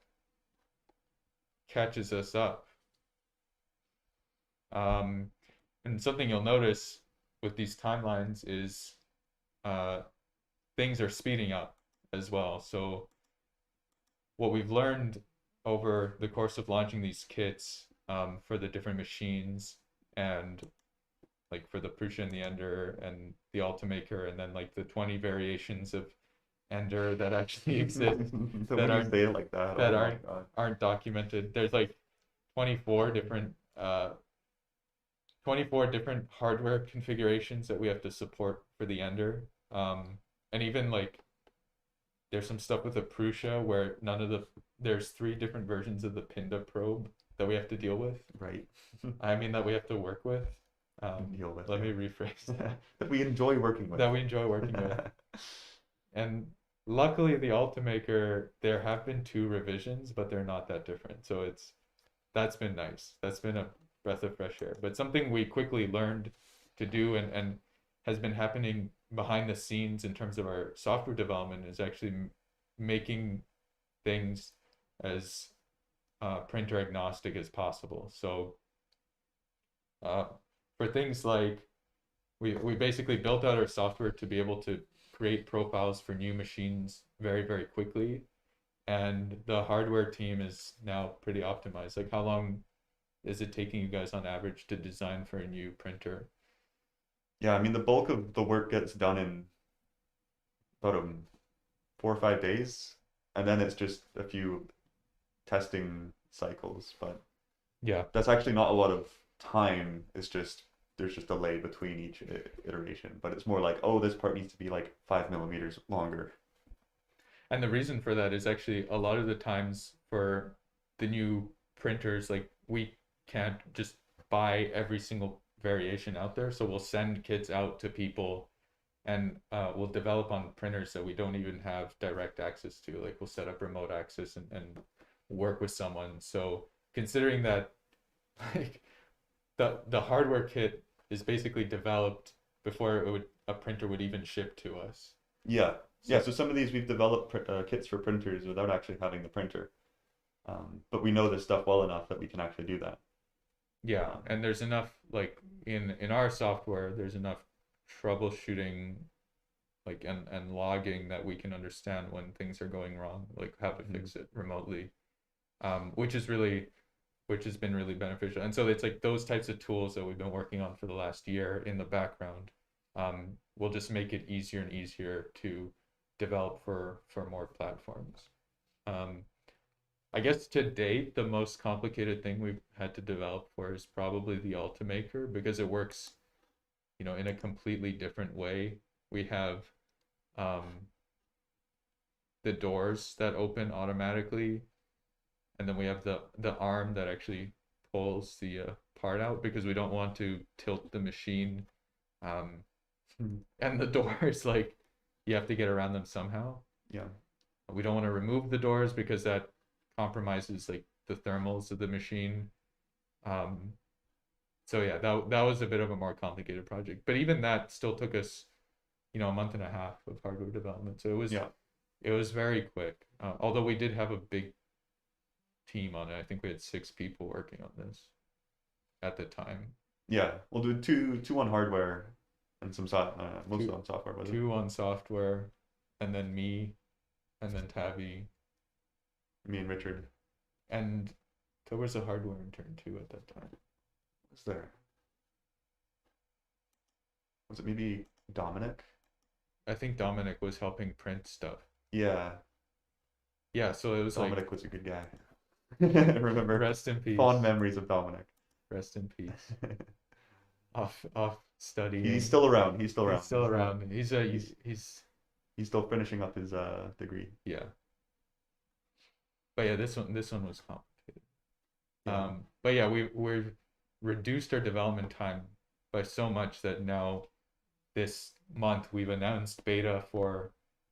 catches us up. Um, and something you'll notice with these timelines is uh, things are speeding up as well. So what we've learned over the course of launching these kits for the different machines and like for the Prusa and the Ender and the Altimaker and then like the 20 variations of Ender that actually exist So that when you aren't say it like that, that oh my aren't God. aren't documented. There's like 24 different 24 different hardware configurations that we have to support for the Ender. And even like there's some stuff with the Prusa where there's three different versions of the Pinda probe that we have to deal with. Right. I mean that we have to work with. Deal with, Let yeah. me rephrase that. That we enjoy working with. That we enjoy working with. And luckily the Ultimaker, there have been two revisions, but they're not that different. So that's been nice. That's been a breath of fresh air. But something we quickly learned to do and has been happening behind the scenes in terms of our software development is actually making things as printer agnostic as possible. So uh, for things like we basically built out our software to be able to create profiles for new machines very, very quickly. And the hardware team is now pretty optimized. Like how long is it taking you guys on average to design for a new printer? Yeah, I mean the bulk of the work gets done in about 4 or 5 days, and then it's just a few testing cycles. But Yeah. that's actually not a lot of time. It's just there's just a delay between each iteration. But it's more like, oh, this part needs to be like 5 millimeters longer. And the reason for that is actually a lot of the times for the new printers, like we can't just buy every single variation out there. So we'll send kits out to people and we'll develop on printers that we don't even have direct access to. Like we'll set up remote access and work with someone. So considering that like the hardware kit is basically developed before a printer would even ship to us. Yeah, So yeah. So some of these we've developed kits for printers without actually having the printer. But we know this stuff well enough that we can actually do that. yeah, Um, and there's enough like in our software, there's enough troubleshooting like and logging that we can understand when things are going wrong, like how to fix it remotely, which is really which has been really beneficial. And so it's like those types of tools that we've been working on for the last year in the background will just make it easier and easier to develop for more platforms. Um, I guess to date, the most complicated thing we've had to develop for is probably the Ultimaker because it works, in a completely different way. We have um, the doors that open automatically, and then we have the arm that actually pulls the part out because we don't want to tilt the machine. Um, and the doors, like, you have to get around them somehow. yeah, We don't want to remove the doors because that compromises like the thermals of the machine. Um, so yeah, that was a bit of a more complicated project, but even that still took us, a month and a half of hardware development. So yeah, it was very quick. Although we did have a big team on it. I think we had 6 people working on this at the time. yeah. We'll do two on hardware and mostly Two on software, was it? two on software, and then me, and then Tabby, Me and Richard. and there was a hardware intern too at that time. Was there? Was it maybe Dominic? I think Dominic was helping print stuff. Yeah, Yeah, so it was like Dominic was a good guy. I remember rest in peace. fond memories of Dominic. Rest in peace. Off He's studying. still around. He's still He's around. still around. He's he's still finishing up his degree. Yeah. But yeah, this one was complicated. Yeah. But yeah, we've reduced our development time by so much that now this month we've announced beta for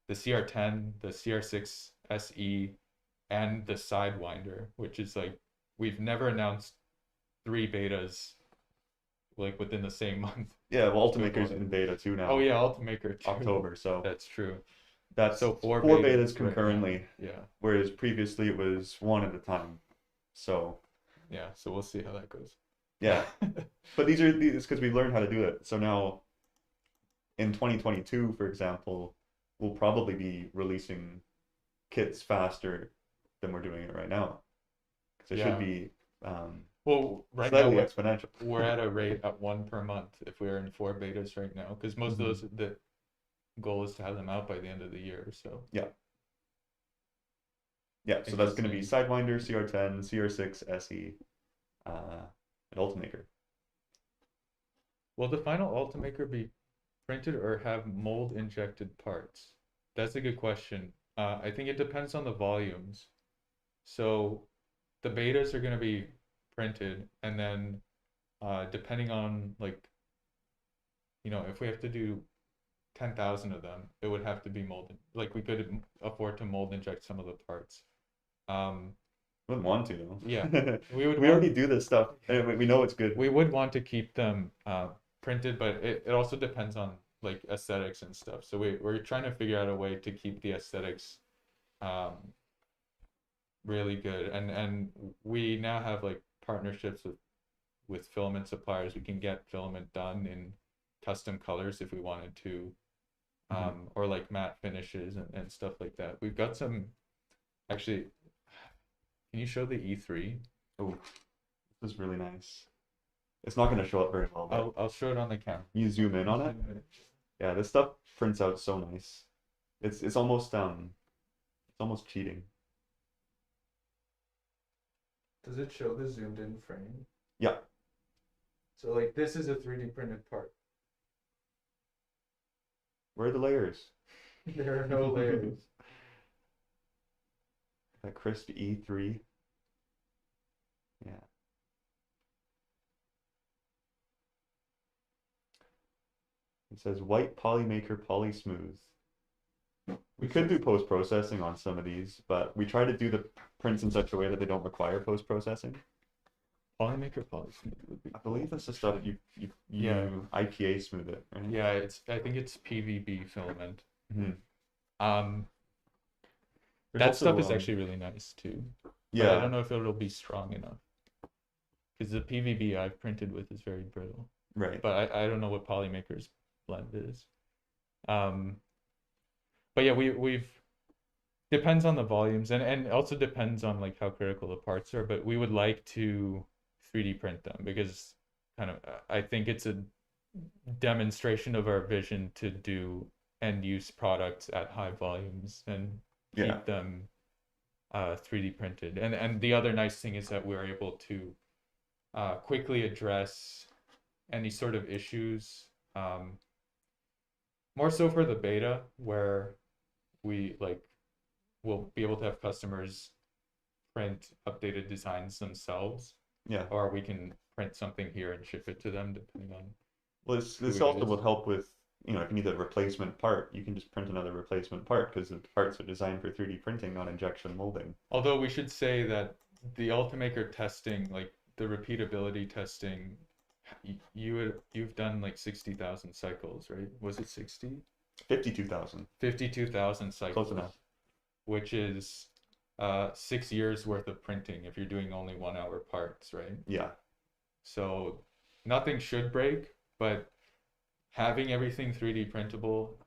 the CR10, the CR6 SE, and the Sidewinder, which is like we've never announced 3 betas like within the same month. Yeah, well, Ultimaker's in beta too now. Oh yeah, Ultimaker too. October, so That's true. that's So four four betas right concurrently, now. Yeah, whereas previously it was one at a time. So yeah. So we'll see how that goes. yeah, but these because we've learned how to do it. So now in 2022, for example, we'll probably be releasing kits faster than we're doing it right now. Because it Yeah. should be Well, right now slightly exponential. we're at a rate at 1 per month if we're in 4 betas right now, because most of those the goal is to have them out by the end of the year. So Yeah. Yeah, so that's going to be Sidewinder, CR10, CR6, SE, and Ultimaker. will the final Ultimaker be printed or have mold injected parts? That's a good question. I think it depends on the volumes. So the betas are going to be printed, and then depending on like, if we have to do 10,000 of them, it would have to be molded. Like we could afford to mold inject some of the parts. Wouldn't want to though. Yeah, we already do this stuff. And we know it's good. We would want to keep them printed, but it also depends on like aesthetics and stuff. So we're trying to figure out a way to keep the aesthetics really good. And we now have like partnerships with filament suppliers. We can get filament done in custom colors if we wanted to, or like matte finishes and stuff like that. We've got some actually. Can you show the E3? Oh, this is really nice. It's not going to show up very well, but I'll show it on the camera. you zoom in on it. Yeah, this stuff prints out so nice. It's almost cheating. Does it show the zoomed in frame? Yeah. So like this is a 3D printed part. Where are the layers? There are no layers. That crisp E3. Yeah. It says white polymaker poly smooth. We could do post processing on some of these, but we try to do the prints in such a way that they don't require post processing. Polymaker polysmooth would be. I believe that's the stuff Yeah. IPA smooth it, right? Yeah, I think it's PVB filament. Mhm. Um, There's that stuff also, is actually really nice too. But I yeah, don't know if it'll be strong enough. Because the PVB I've printed with is very brittle. right. But I don't know what Polymaker's blend is. Um, but yeah, we've depends on the volumes and also depends on like how critical the parts are, but we would like to 3D print them because kind of I think it's a demonstration of our vision to do end use products at high volumes and Yeah. keep them 3D printed. And the other nice thing is that we're able to quickly address any sort of issues, more so for the beta where we like will be able to have customers print updated designs themselves, Yeah. or we can print something here and ship it to them depending on Well, who this it also is. would help with, if you need a replacement part, you can just print another replacement part because the parts are designed for 3D printing, not injection molding. Although we should say that the Ultimaker testing, like the repeatability testing, you've done like 60,000 cycles, right? Was it 60? 52,000. 52,000 Close cycles, enough. which is 6 years worth of printing if you're doing only 1 hour parts, right? Yeah. So nothing should break, but having everything 3D printable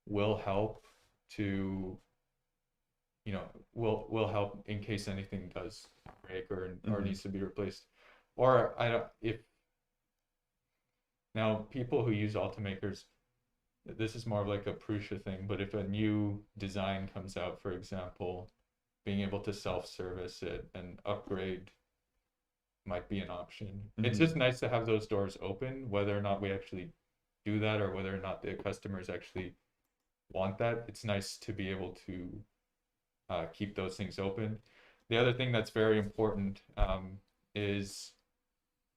will help to, will help in case anything does break or Mhm. needs to be replaced. Or I don't if now people who use Ultimakers, this is more of like a Prusa thing, but if a new design comes out, for example, being able to self-service it and upgrade might be an option. It's Mhm. just nice to have those doors open, whether or not we actually do that or whether or not the customers actually want that. It's nice to be able to keep those things open. The other thing that's very important is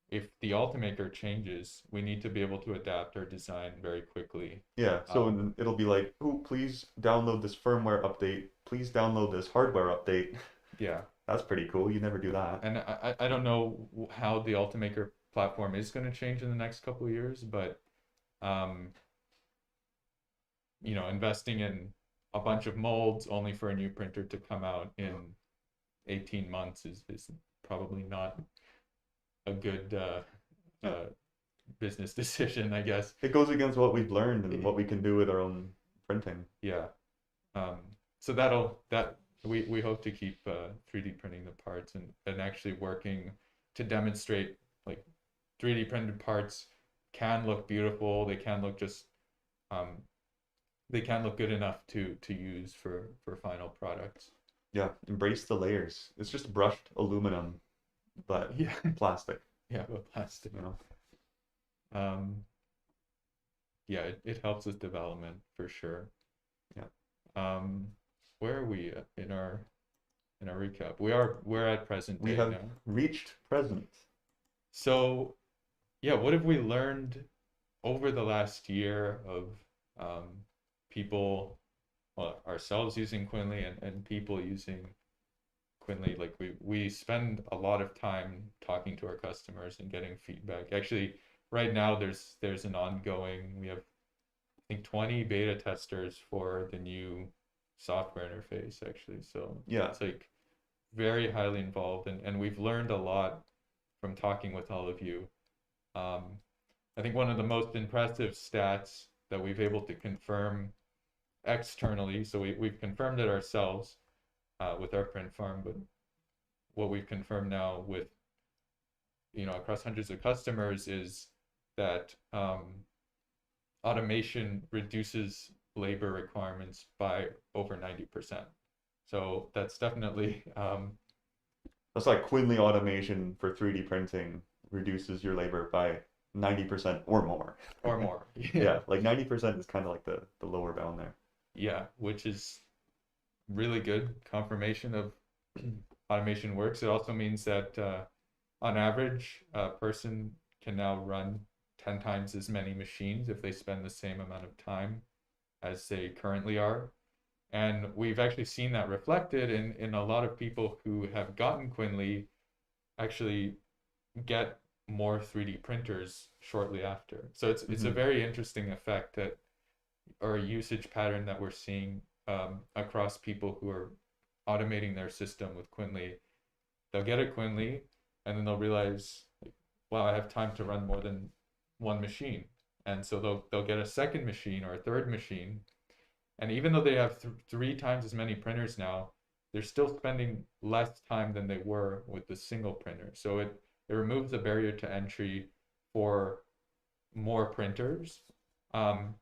if the Ultimaker changes, we need to be able to adapt our design very quickly. Yeah. So it'll be like, oh, please download this firmware update. Please download this hardware update. Yeah. That's pretty cool. You never do that. And I don't know how the Ultimaker platform is going to change in the next couple of years, but um, investing in a bunch of molds only for a new printer to come out in 18 months is probably not a good Yeah. business decision, I guess. It goes against what we've learned and what we can do with our own printing. Yeah. Um, so that we hope to keep 3D printing the parts and actually working to demonstrate like 3D printed parts can look beautiful. They can look just they can look good enough to use for final products. Yeah, embrace the layers. It's just brushed aluminum, but Yeah. plastic, Yeah, but plastic. you know. Um, yeah, it helps with development for sure. Yeah. Um, where are we in our recap? We're at present We day have now. reached present. So yeah, what have we learned over the last year of um, people, well, ourselves using Quinly and people using Quinly? Like we spend a lot of time talking to our customers and getting feedback. Actually, right now there's an ongoing, we have I think 20 beta testers for the new software interface actually. So Yeah. it's like very highly involved and we've learned a lot from talking with all of you. Um, I think one of the most impressive stats that we've able to confirm externally, so we've confirmed it ourselves with our print farm, but what we've confirmed now with, across hundreds of customers is that automation reduces labor requirements by over 90%. So that's definitely That's like Quinley automation for 3D printing reduces your labor by 90% or more. or more. Yeah. Yeah, like 90% is kind of like the lower bound there. Yeah, which is really good confirmation of automation works. It also means that on average, a person can now run 10 times as many machines if they spend the same amount of time as they currently are. And we've actually seen that reflected in a lot of people who have gotten Quinley actually get more 3D printers shortly after. So it's a Hmm. very interesting effect that or a usage pattern that we're seeing across people who are automating their system with Quinley. They'll get a Quinley and then they'll realize, like, wow, I have time to run more than one machine. And so they'll get a second machine or a third machine. And even though they have 3 times as many printers now, they're still spending less time than they were with the single printer. So it removes the barrier to entry for more printers. Um,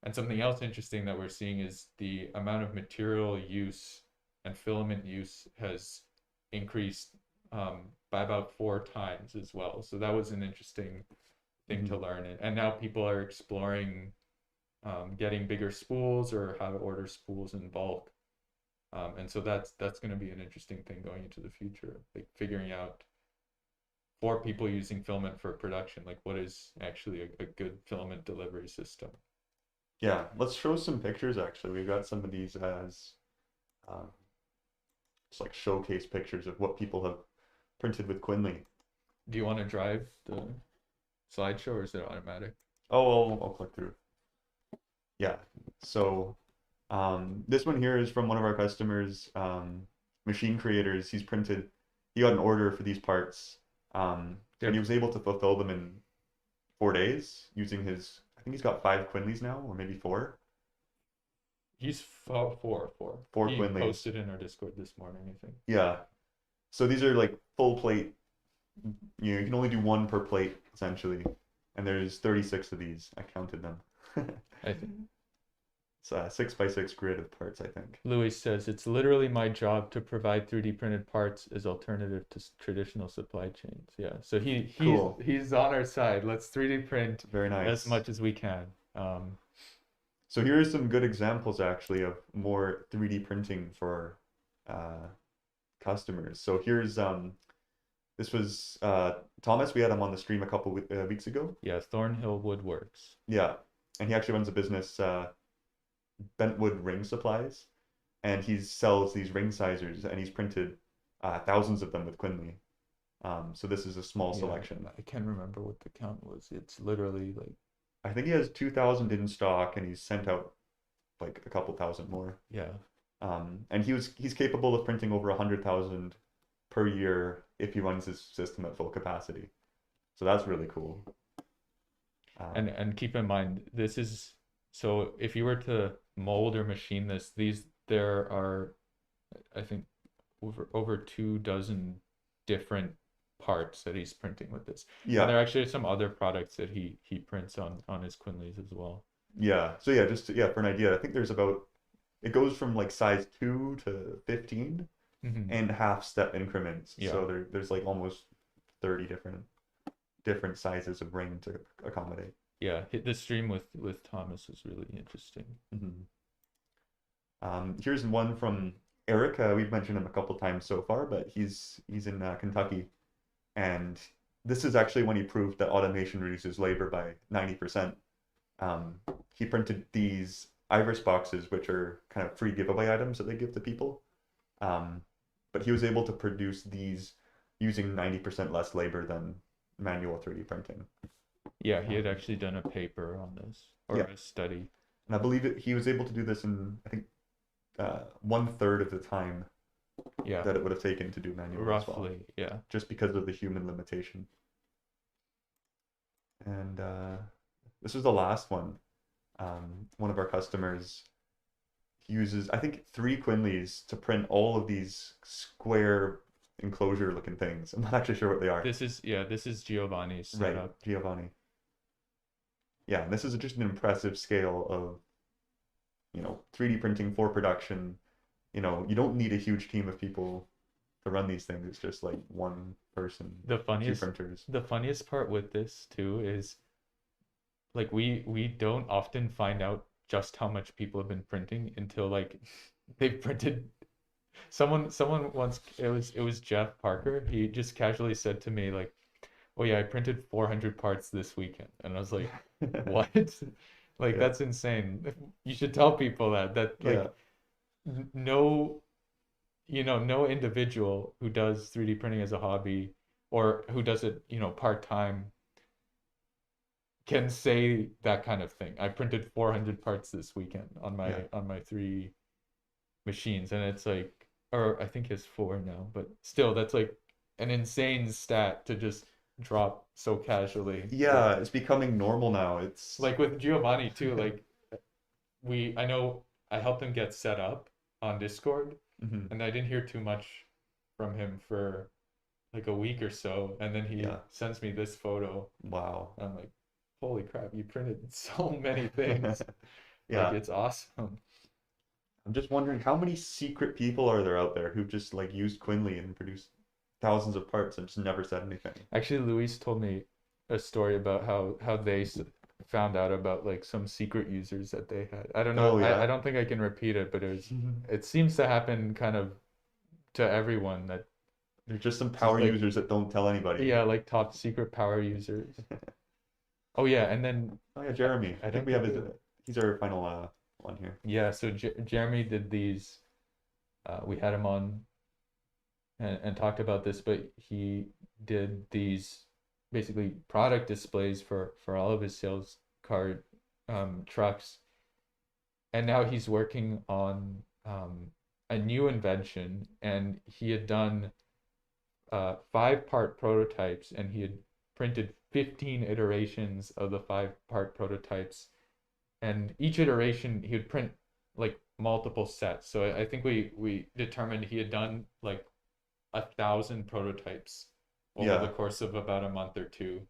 and something else interesting that we're seeing is the amount of material use and filament use has increased by about 4 times as well. So that was an interesting thing to Hmm. learn. And now people are exploring getting bigger spools or how to order spools in bulk. And so that's going to be an interesting thing going into the future, like figuring out for people using filament for production, like what is actually a good filament delivery system. Yeah, let's show some pictures actually. We've got some of these as um, just like showcase pictures of what people have printed with Quinley. Do you want to drive the slideshow or is it automatic? Oh, I'll click through. Yeah, so this one here is from one of our customers, machine creators. He got an order for these parts, and he was able to fulfill them in 4 days using I think he's got 5 Quinleys now, or maybe four. He's four. Four He Quinleys. posted in our Discord this morning, I think. Yeah. So these are like full plate. You can only do one per plate, essentially. And there's 36 of these. I counted them. I think It's a 6x6 grid of parts, I think. Louis says it's literally my job to provide 3D printed parts as alternative to traditional supply chains. Yeah, so Cool. he's on our side. Let's 3D print Very as nice. much as we can. Um, So here are some good examples actually of more 3D printing for uh, customers. So here's this was Thomas. We had him on the stream a couple weeks ago. yeah, Thornhill Woodworks. Yeah, and he actually runs a business, Bentwood Ring Supplies, and he sells these ring sizers, and he's printed thousands of them with Quinley. So this is a small Yeah, selection. I can't remember what the count was. It's literally like I think he has 2,000 in stock, and he's sent out like a couple thousand more. yeah. And he's capable of printing over 100,000 per year if he runs his system at full capacity. So that's really cool. And keep in mind this is so if you were to mold or machine this, there are I think over 2 dozen different parts that he's printing with this. And Yeah, there actually are some other products that he prints on his Quinleys as well. yeah. So yeah, for an idea, I think there's about it goes from like size 2 to 15 Hmm. and half step increments. Yeah. So there's like almost 30 different sizes of ring to accommodate. Yeah, hit the stream with Thomas was really interesting. Mhm. Here's one from Eric. We've mentioned him a couple times so far, but he's in Kentucky, and this is actually when he proved that automation reduces labor by 90%. He printed these Iris boxes, which are kind of free giveaway items that they give to people. Um, but he was able to produce these using 90% less labor than manual 3D printing. Yeah, he had actually done a paper on this or Yeah, a study. and I believe he was able to do this in, I think, 1/3 of the time Yeah, that it would have taken to do manual as well, roughly. Yeah. just because of the human limitation. And this was the last one. One of our customers uses, I think, 3 Quinleys to print all of these square enclosure looking things. I'm not actually sure what they are. This is Giovanni's Right, setup. Giovanni. Yeah, and this is just an impressive scale of 3D printing for production, you don't need a huge team of people to run these things. It's just like one person, The two funniest printers. the funniest part with this too is like we don't often find out just how much people have been printing until like they've printed. Someone once, it was Jeff Parker. He just casually said to me like, "Oh yeah, I printed 400 parts this weekend." And I was like, "What?" Like Yeah, that's insane. You should tell people that yeah, like no, no individual who does 3D printing as a hobby or who does it, part-time can say that kind of thing. I printed 400 parts this weekend on yeah. my three machines, and it's like, or I think it's four now, but still, that's like an insane stat to just drop so casually. Yeah, it's becoming normal now. It's Like with Giovanni too, like I know I helped him get set up on Discord, Mhm. and I didn't hear too much from him for like a week or so, and then he Yeah. sends me this photo. Wow. I'm like, holy crap, you printed so many things. Like Yeah. it's awesome. I'm just wondering how many secret people are there out there who just like used Quinly and produced thousands of parts and just never said anything. Actually, Luis told me a story about how they found out about like some secret users that they had. I don't know. Oh I yeah. don't think I can repeat it, but it seems to happen kind of to everyone that There's just some just power like, users that don't tell anybody. yeah, like top secret power users. Oh yeah, and then Oh yeah, Jeremy. I I think don't we have think his. we, He's our final one here. yeah, so Jeremy did these. We had him on and talked about this, but he did these basically product displays for all of his sales card trucks, and now he's working on a new invention, and he had done 5-part prototypes, and he had printed 15 iterations of the 5-part prototypes, and each iteration he would print like multiple sets. So I think we determined he had done like 1,000 prototypes over the Yeah. course of about a month or two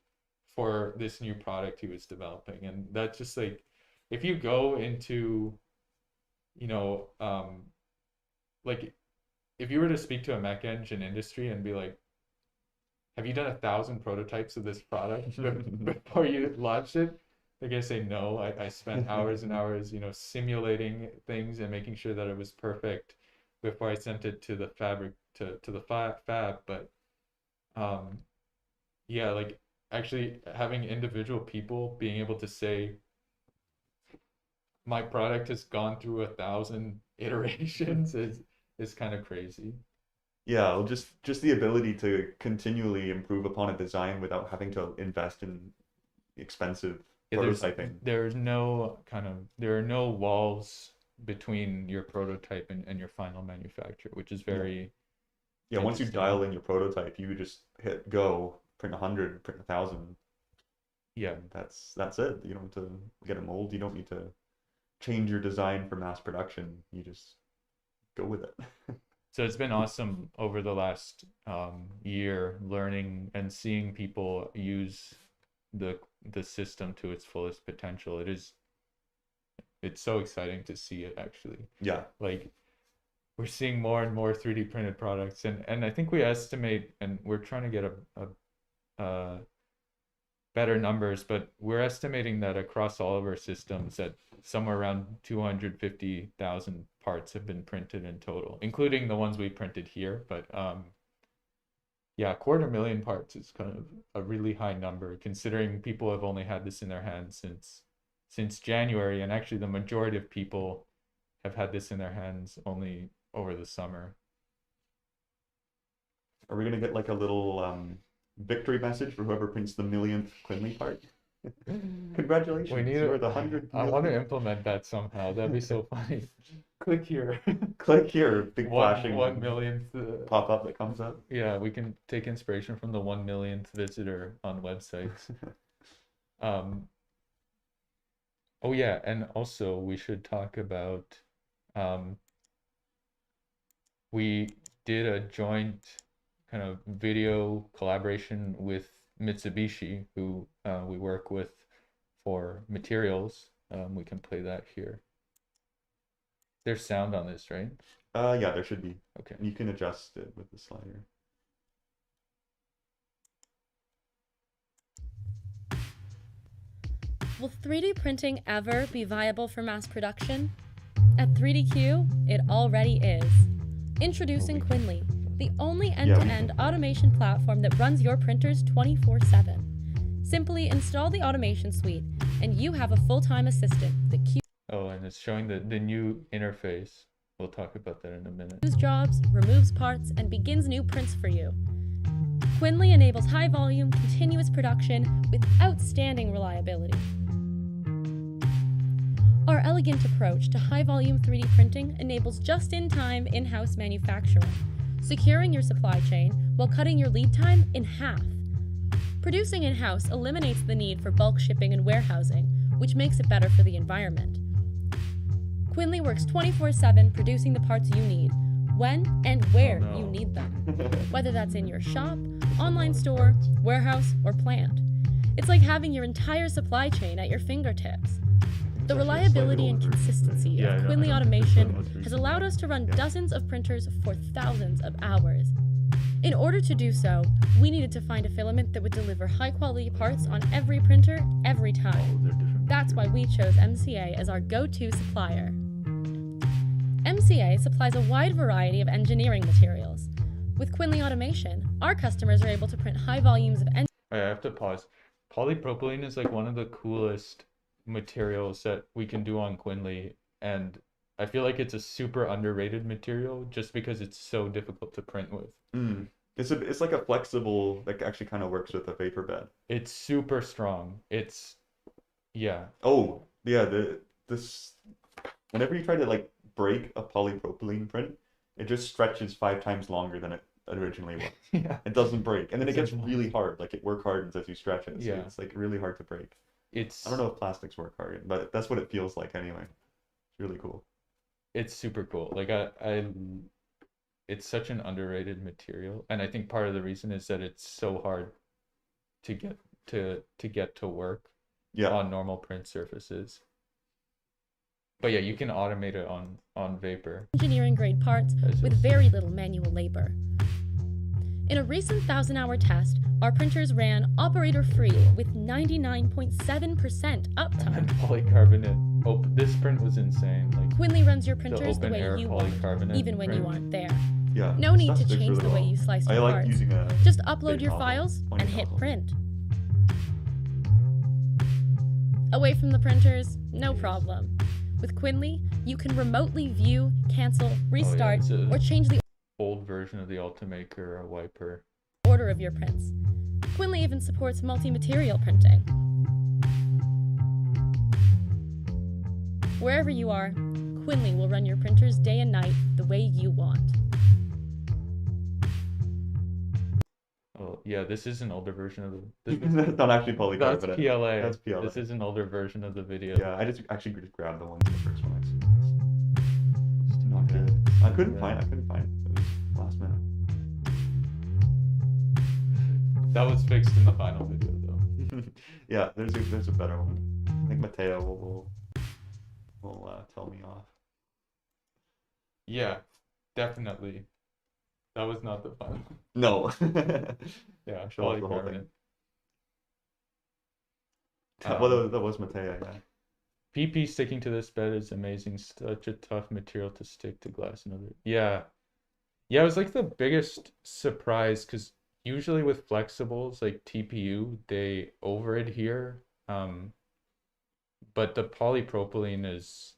for this new product he was developing. And that's just like, if you go into, you know, like if you were to speak to a mech engine industry and be like, have you done 1,000 prototypes of this product before you launched it? They're gonna say no. I spent hours and hours, simulating things and making sure that it was perfect before I sent it to the fabric to the fab. But um, yeah, like actually having individual people being able to say my product has gone through 1,000 iterations is kind of crazy. Yeah, well, just the ability to continually improve upon a design without having to invest in expensive Yeah, prototyping. there are no walls between your prototype and your final manufacture, which is Yeah. very Yeah, once you interesting. dial in your prototype, you just hit go, print 100, print 1,000, Yeah. and that's it. You don't have to get a mold. You don't need to change your design for mass production. You just go with it. So it's been awesome over the last year learning and seeing people use the the system to its fullest potential. It's so exciting to see it actually. Yeah. Like we're seeing more and more 3D printed products, and I think we estimate, and we're trying to get a better numbers, but we're estimating that across all of our systems that somewhere around 250,000 parts have been printed in total, including the ones we printed here. But yeah, 250,000 parts is kind of a really high number considering people have only had this in their hands since January, and actually the majority of people have had this in their hands only over the summer. Are we gonna get like a little victory message for whoever prints the millionth Quinley part? We Congratulations, need you're to, the 100 I want to millionth. implement that somehow. That'd be so funny. Click here. Click here, big One flashing millionth. pop-up that comes up. Yeah, we can take inspiration from the 1 millionth visitor on websites. Um, oh yeah, and also we should talk about um, we did a joint kind of video collaboration with Mitsubishi, who we work with for materials. We can play that here. There's sound on this, right? Yeah, there should be. Okay. You can adjust it with the slider. Will 3D printing ever be viable for mass production? At 3DQ, it already is. Introducing Quinly, the only end-to-end automation platform that runs your printers 24/7. Simply install the automation suite, and you have a full-time assistant that Oh, and it's showing the new interface. We'll talk about that in a minute. queues jobs, removes parts, and begins new prints for you. Quinly enables high-volume, continuous production with outstanding reliability. Our elegant approach to high-volume 3D printing enables just-in-time in-house manufacturing, securing your supply chain while cutting your lead time in half. Producing in-house eliminates the need for bulk shipping and warehousing, which makes it better for the environment. Quinly works 24/7 producing the parts you need, when and where you need them, whether that's in your shop, online store, warehouse, or plant. It's like having your entire supply chain at your fingertips. The reliability and consistency of Quinly automation has allowed us to run dozens of printers for thousands of hours. In order to do so, we needed to find a filament that would deliver high-quality parts on every printer, every time. That's why we chose MCA as our go-to supplier. MCA supplies a wide variety of engineering materials. With Quinly automation, our customers are able to print high volumes of I have to pause. Polypropylene is like one of the coolest materials that we can do on Quinly, and I feel like it's a super underrated material just because it's so difficult to print with. It's like a flexible that actually kind of works with a vapor bed. It's super strong. Yeah. Oh, yeah, this whenever you try to like break a polypropylene print, it just stretches 5 times longer than it originally was. Yeah. It doesn't break. And then it gets really hard. Like it work hardens as you stretch it. So Yeah. it's like really hard to break. I It's don't know if plastics work hard, but that's what it feels like anyway. It's really cool. it's super cool. Like it's such an underrated material, and I think part of the reason is that it's so hard to get to work Yeah. on normal print surfaces. But yeah, you can automate it on vapor. engineering grade parts with very little manual labor. In a recent 1,000-hour test, our printers ran operator-free with 99.7% uptime. And polycarbonate. Oh, this print was insane. Like Quinly runs your printers the open way air you want, polycarbonate even when you print. aren't there. Yeah. No need to Stuff sticks change really the way well. you slice I your like parts. using a Just upload big your nozzle, files pointy and hit nozzle. print. Away from the printers, no problem. With Quinly, you can remotely view, cancel, restart, it's a or change the old version of the Ultimaker wiper. order of your prints. Quinly even supports multi-material printing. Wherever you are, Quinly will run your printers day and night the way you want. Oh yeah, this is an older version of the. That's not actually That's polycarbonate. PLA. That's PLA. This is an older version of the video. Yeah, I just actually just grabbed the one, the first one I saw. It's not good. I couldn't find it. It was last minute. That was fixed in the final video though. Yeah, there's a better one. I think Mateo will tell me off. Yeah, definitely. That was not the final. No. Yeah, Show off the whole polycarbonate. thing. Well, that was Mateo, yeah. PP sticking to this bed is amazing. Such a tough material to stick to glass and other. Yeah. Yeah, it was like the biggest surprise because usually with flexibles like TPU, they over adhere. But the polypropylene is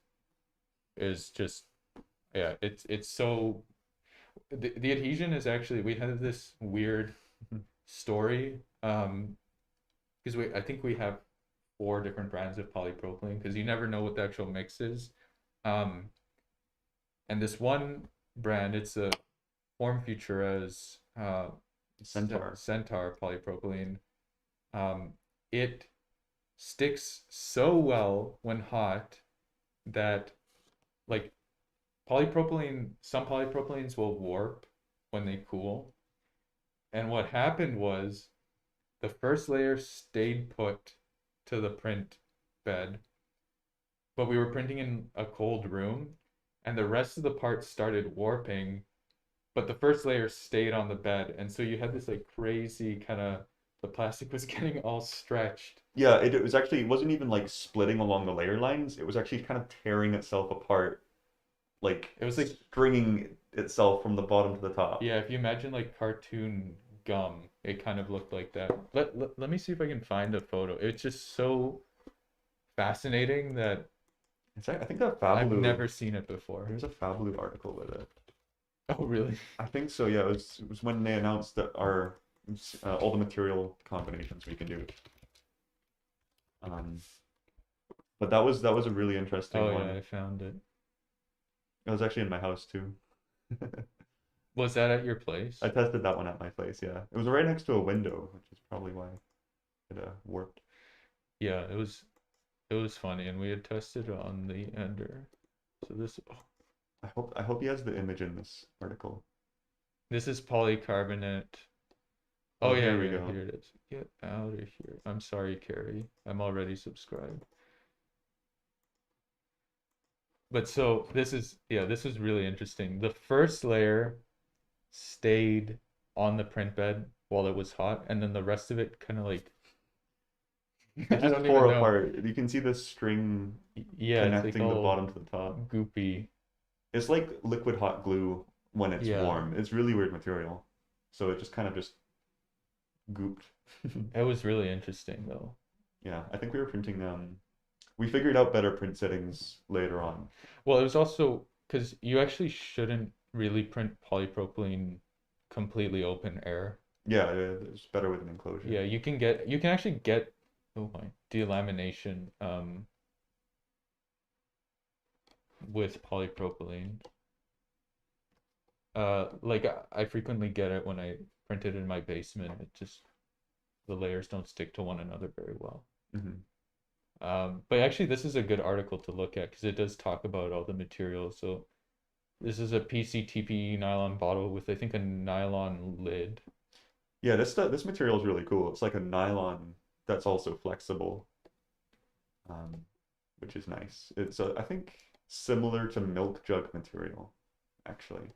just yeah, it's so the adhesion is actually we have this weird story because I think we have 4 different brands of polypropylene because you never know what the actual mix is. And this one brand, it's a Form Futura's Centaur polypropylene. It sticks so well when hot that like some polypropylenes will warp when they cool. And what happened was the first layer stayed put to the print bed, but we were printing in a cold room, and the rest of the parts started warping, but the first layer stayed on the bed, and so you had this like crazy kind of, the plastic was getting all stretched. Yeah, it was actually, it wasn't even like splitting along the layer lines. It was actually kind of tearing itself apart, like It was like, stringing itself from the bottom to the top. yeah, if you imagine like cartoon gum, it kind of looked like that. Let me see if I can find a photo. It's just so fascinating that I think that I've Fablu, never seen it before. there's a Fablu article with it. Oh, really? I think so. Yeah, it was when they announced that our all the material combinations we can do. Um, but that was a really interesting Oh, one. yeah, I found it. It was actually in my house too. Was that at your place? I tested that one at my place. Yeah, it was right next to a window, which is probably why it worked. Yeah, it was funny, and we had tested on the ender. So this, oh, I hope he has the image in this article. this is polycarbonate. Oh, Oh, yeah, here we yeah, go. here it is. Get out of here. I'm sorry, Carrie. I'm already subscribed. But so this is, yeah, this is really interesting. The first layer stayed on the print bed while it was hot, and then the rest of it kind of like, It I just don't tore even know. apart. You can see the string Yeah, it's like connecting the all bottom to the top. goopy. It's like liquid hot glue when it's Yeah, warm. It's really weird material. So it just kind of just gooped. it was really interesting though. Yeah, I think we were printing we figured out better print settings later on. Well, it was also because you actually shouldn't really print polypropylene completely open air. Yeah, it's better with an enclosure. Yeah, you can actually get, oh my, delamination with polypropylene. Like I frequently get it when I print it in my basement. It just, the layers don't stick to one another very well. Hmm. But actually, this is a good article to look at because it does talk about all the materials. So this is a PCTPE nylon bottle with, I think, a nylon lid. Yeah, this material is really cool. It's like a nylon that's also flexible, um, which is nice. It's I think similar to milk jug material, actually.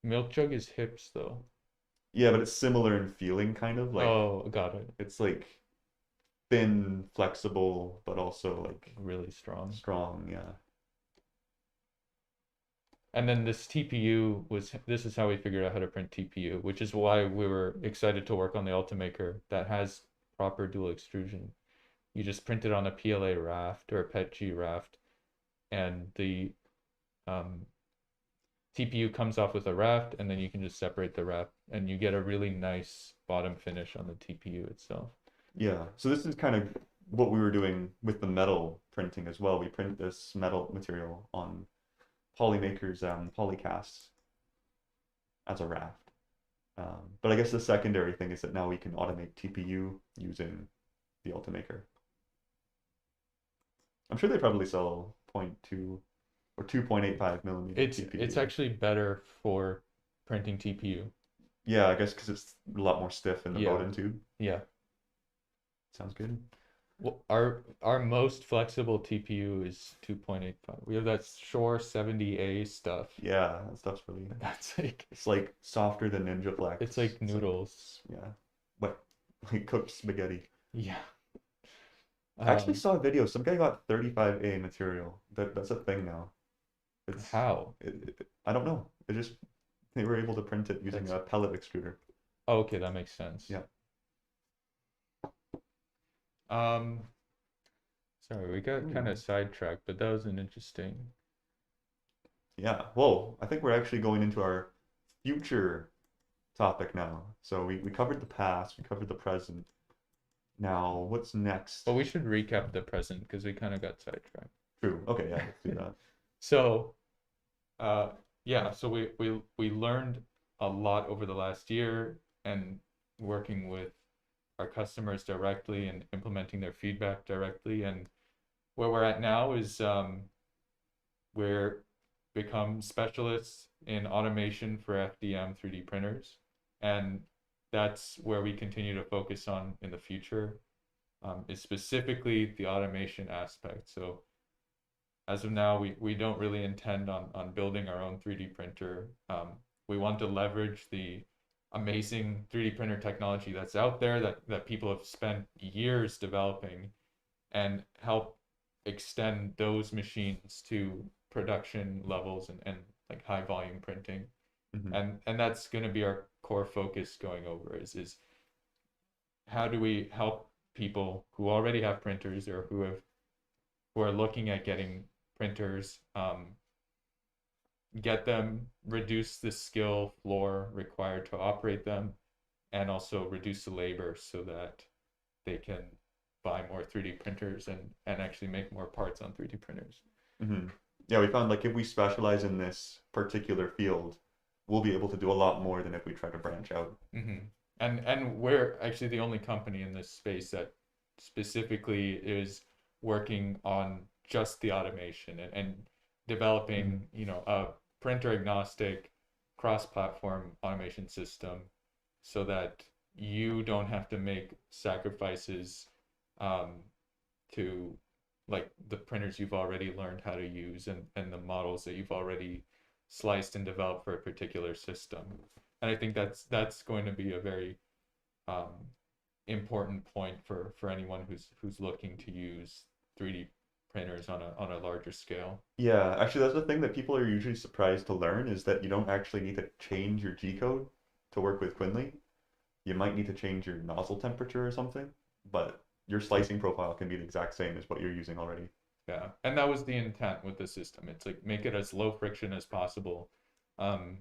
Milk jug is hips though. Yeah, but it's similar in feeling, kind of like Oh, got it. it's like thin, flexible, but also like Really strong. strong. Yeah. And then this TPU was, this is how we figured out how to print TPU, which is why we were excited to work on the Ultimaker that has proper dual extrusion. You just print it on a PLA raft or a PETG raft, and the TPU comes off with a raft, and then you can just separate the raft, and you get a really nice bottom finish on the TPU itself. Yeah. So this is kind of what we were doing with the metal printing as well. We print this metal material on Polymaker's polycasts as a raft. But I guess the secondary thing is that now we can automate TPU using the Ultimaker. I'm sure they probably sell 0.2 or 2.85 millimeter TPU. It's actually better for printing TPU. Yeah, I guess because it's a lot more stiff in the Yeah. Voron tube. Yeah. Sounds good. Well, our most flexible TPU is 2.85. We have that Shore 70A stuff. Yeah, that stuff's really. That's like, It's like softer than Ninja Flex. it's like noodles. Yeah, what like cooked spaghetti. Yeah. I actually saw a video. Some guy got 35A material. That's a thing now. It's How? I don't know. It just they were able to print it using That's- a pellet extruder. Oh, okay, that makes sense. Yeah. Sorry, we got kind Ooh. of sidetracked, but that was an interesting. Yeah. Whoa. I think we're actually going into our future topic now. So we covered the past, we covered the present. Now, what's next? But we should recap the present because we kind of got sidetracked. True. Okay, yeah, let's do that. So, yeah, so we learned a lot over the last year and working with our customers directly and implementing their feedback directly. And where we're at now is we're become specialists in automation for FDM 3D printers, and that's where we continue to focus on in the future, is specifically the automation aspect. So as of now, we don't really intend on building our own 3D printer. We want to leverage the amazing 3D printer technology that's out there that people have spent years developing and help extend those machines to production levels and like high volume printing. Hmm. And that's going to be our core focus going over is how do we help people who already have printers or who are looking at getting printers, get them, reduce the skill floor required to operate them, and also reduce the labor so that they can buy more 3D printers and actually make more parts on 3D printers. Hmm. Yeah, we found like if we specialize in this particular field, we'll be able to do a lot more than if we try to branch out. Mm-hmm. And we're actually the only company in this space that specifically is working on just the automation and developing, you know, a printer agnostic cross-platform automation system so that you don't have to make sacrifices um, to like the printers you've already learned how to use and the models that you've already sliced and developed for a particular system. And I think that's going to be a very um, important point for anyone who's looking to use 3D printers on a larger scale. Yeah, actually, that's the thing that people are usually surprised to learn is that you don't actually need to change your G code to work with Quinley. You might need to change your nozzle temperature or something, but your slicing profile can be the exact same as what you're using already. Yeah, and that was the intent with the system. It's like make it as low friction as possible. Um,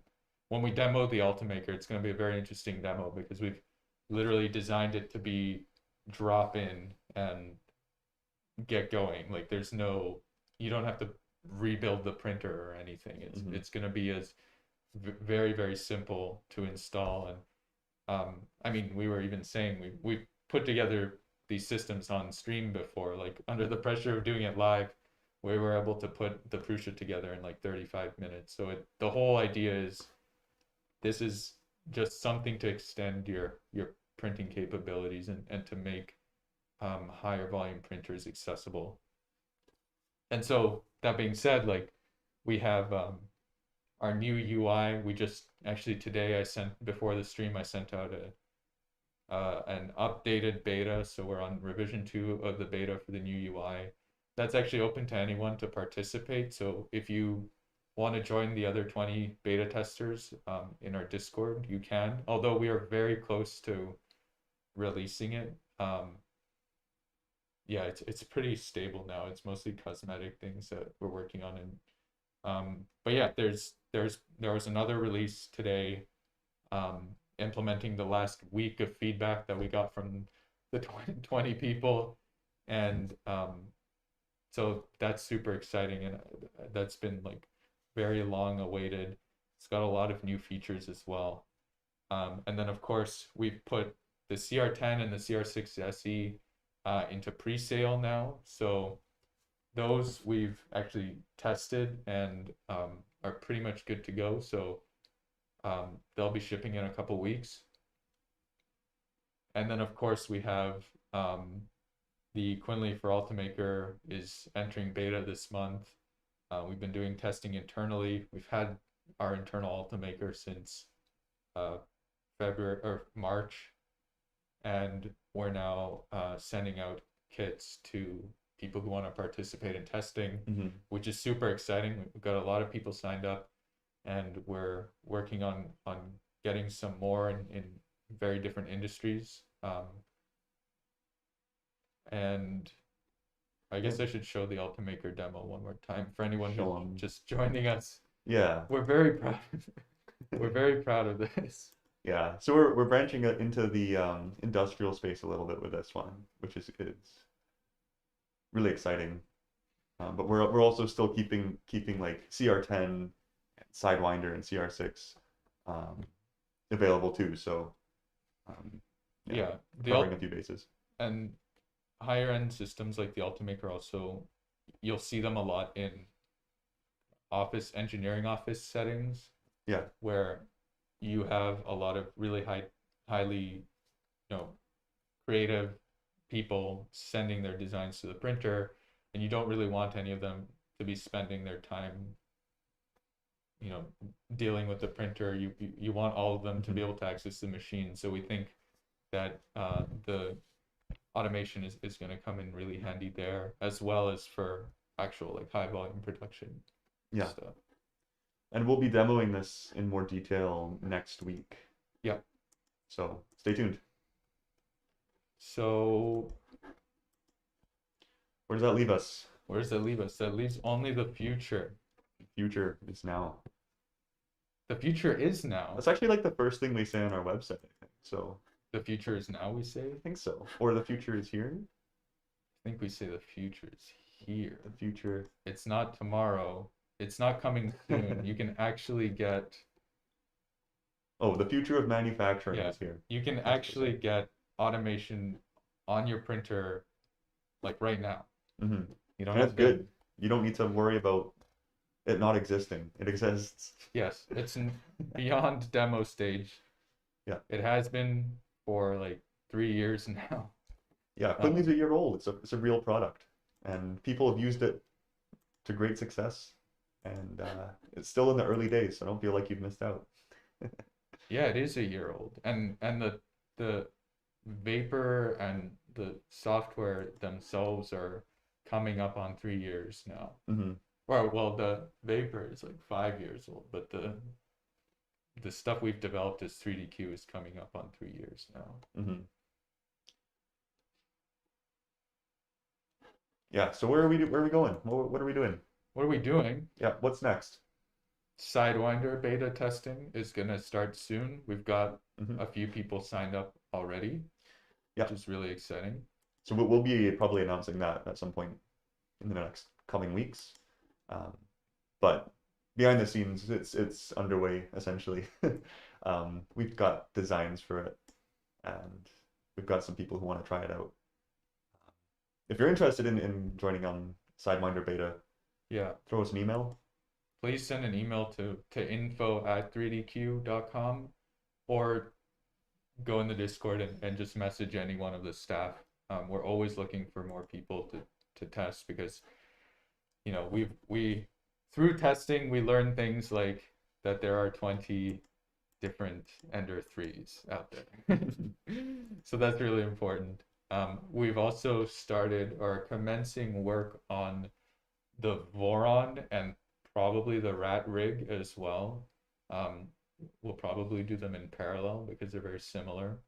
when we demo the Ultimaker, it's going to be a very interesting demo because we've literally designed it to be drop in and get going. Like there's no, you don't have to rebuild the printer or anything. It's going to be as very, very simple to install. And I mean, we were even saying we put together these systems on stream before, like under the pressure of doing it live, we were able to put the Prusa together in like 35 minutes. So the whole idea is this is just something to extend your printing capabilities and to make higher volume printers accessible. And so that being said, like we have our new UI. We just actually today I sent before the stream I sent out an updated beta. So we're on revision 2 of the beta for the new UI. That's actually open to anyone to participate. So if you want to join the other 20 beta testers in our Discord, you can. Although we are very close to releasing it. Yeah, it's pretty stable now. It's mostly cosmetic things that we're working on, and but yeah, there was another release today, implementing the last week of feedback that we got from the 20 people, and so that's super exciting, and that's been like very long awaited. It's got a lot of new features as well, and then of course we've put the CR10 and the CR6 SE into pre-sale now. So those we've actually tested and are pretty much good to go. So they'll be shipping in a couple weeks. And then of course we have the Quinley for Ultimaker is entering beta this month. We've been doing testing internally. We've had our internal Ultimaker since February or March, and we're now sending out kits to people who want to participate in testing, which is super exciting. We've got a lot of people signed up, and we're working on getting some more in very different industries. And I guess I should show the Ultimaker demo one more time for anyone who's just joining us. Yeah. We're very proud. We're very proud of this. Yeah, so we're branching into the industrial space a little bit with this one, which is really exciting. But we're also still keeping like CR10, Sidewinder, and CR6 available too. So yeah, covering a few bases. And higher end systems like the Ultimaker also, you'll see them a lot in engineering office settings. Yeah, where you have a lot of really highly, creative people sending their designs to the printer, and you don't really want any of them to be spending their time, you know, dealing with the printer. You want all of them to be able to access the machine. So we think that the automation is going to come in really handy there, as well as for actual like high volume production Yeah. stuff. And we'll be demoing this in more detail next week. Yeah. So stay tuned. So Where does that leave us? where does that leave us? That leaves only the future. Future is now. The future is now. That's actually like the first thing we say on our website, I think. So The future is now, we say. I think so. Or the future is here. I think we say the future is here. The future. It's not tomorrow. It's not coming soon. You can actually get. Oh, the future of manufacturing is here. You can actually get automation on your printer, like right now. Mm-hmm. You don't And have that's good. You don't need to worry about it not existing. It exists. Yes, it's beyond demo stage. Yeah. It has been for like 3 years now. Yeah, Quinley's a year old. It's a real product, and people have used it to great success. And it's still in the early days, so don't feel like you've missed out. Yeah, it is a year old, and the vapor and the software themselves are coming up on 3 years now. Mm-hmm. Well, the vapor is like 5 years old, but the stuff we've developed as 3DQ is coming up on 3 years now. Mm-hmm. Yeah. So where are we going? What are we doing? What are we doing? Yeah. What's next? Sidewinder beta testing is going to start soon. We've got Mm-hmm. a few people signed up already, Yeah. which is really exciting. So we'll be probably announcing that at some point in the next coming weeks. But behind the scenes, it's underway essentially. We've got designs for it, and we've got some people who want to try it out. If you're interested in joining on Sidewinder beta, Yeah, throw us an email. please send an email to info@3dq.com or go in the Discord and just message any one of the staff. We're always looking for more people to test because, you know, we through testing we learn things like that there are 20 different Ender 3s out there. So that's really important. We've also started or commencing work on the Voron and probably the Rat Rig as well. We'll probably do them in parallel because they're very similar.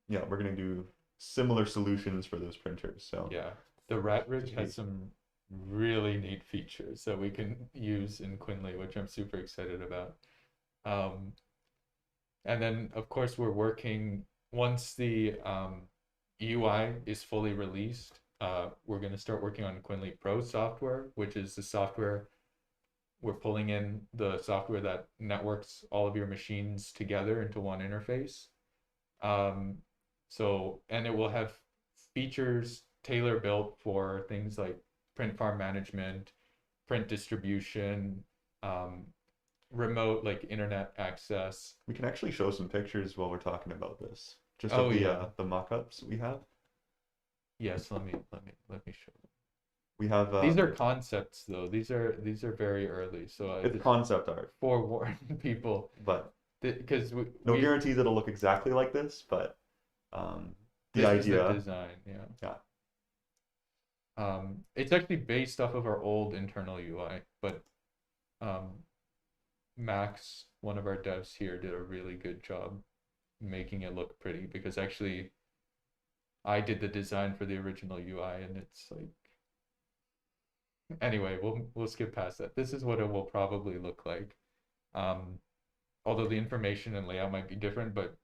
Yeah, we're gonna do similar solutions for those printers. So Yeah, the Rat Rig has some really neat features that we can use in Quinley, which I'm super excited about. And then, of course, we're working, once the UI is fully released, we're going to start working on Quinley Pro software, which is the software. We're pulling in the software that networks all of your machines together into one interface. And it will have features tailor built for things like print farm management, print distribution, remote like internet access. we can actually show some pictures while we're talking about this, just Oh, of yeah. the mock-ups we have. Yes, let me show them. We have These are concepts though. These are very early. So it's concept art, forewarn people but because no guarantees it'll look exactly like this, but the this is the idea. design, yeah. Yeah. It's actually based off of our old internal UI, but Max, one of our devs here, did a really good job making it look pretty because actually I did the design for the original UI and it's like, anyway, we'll skip past that. This is what it will probably look like. Although the information and layout might be different, but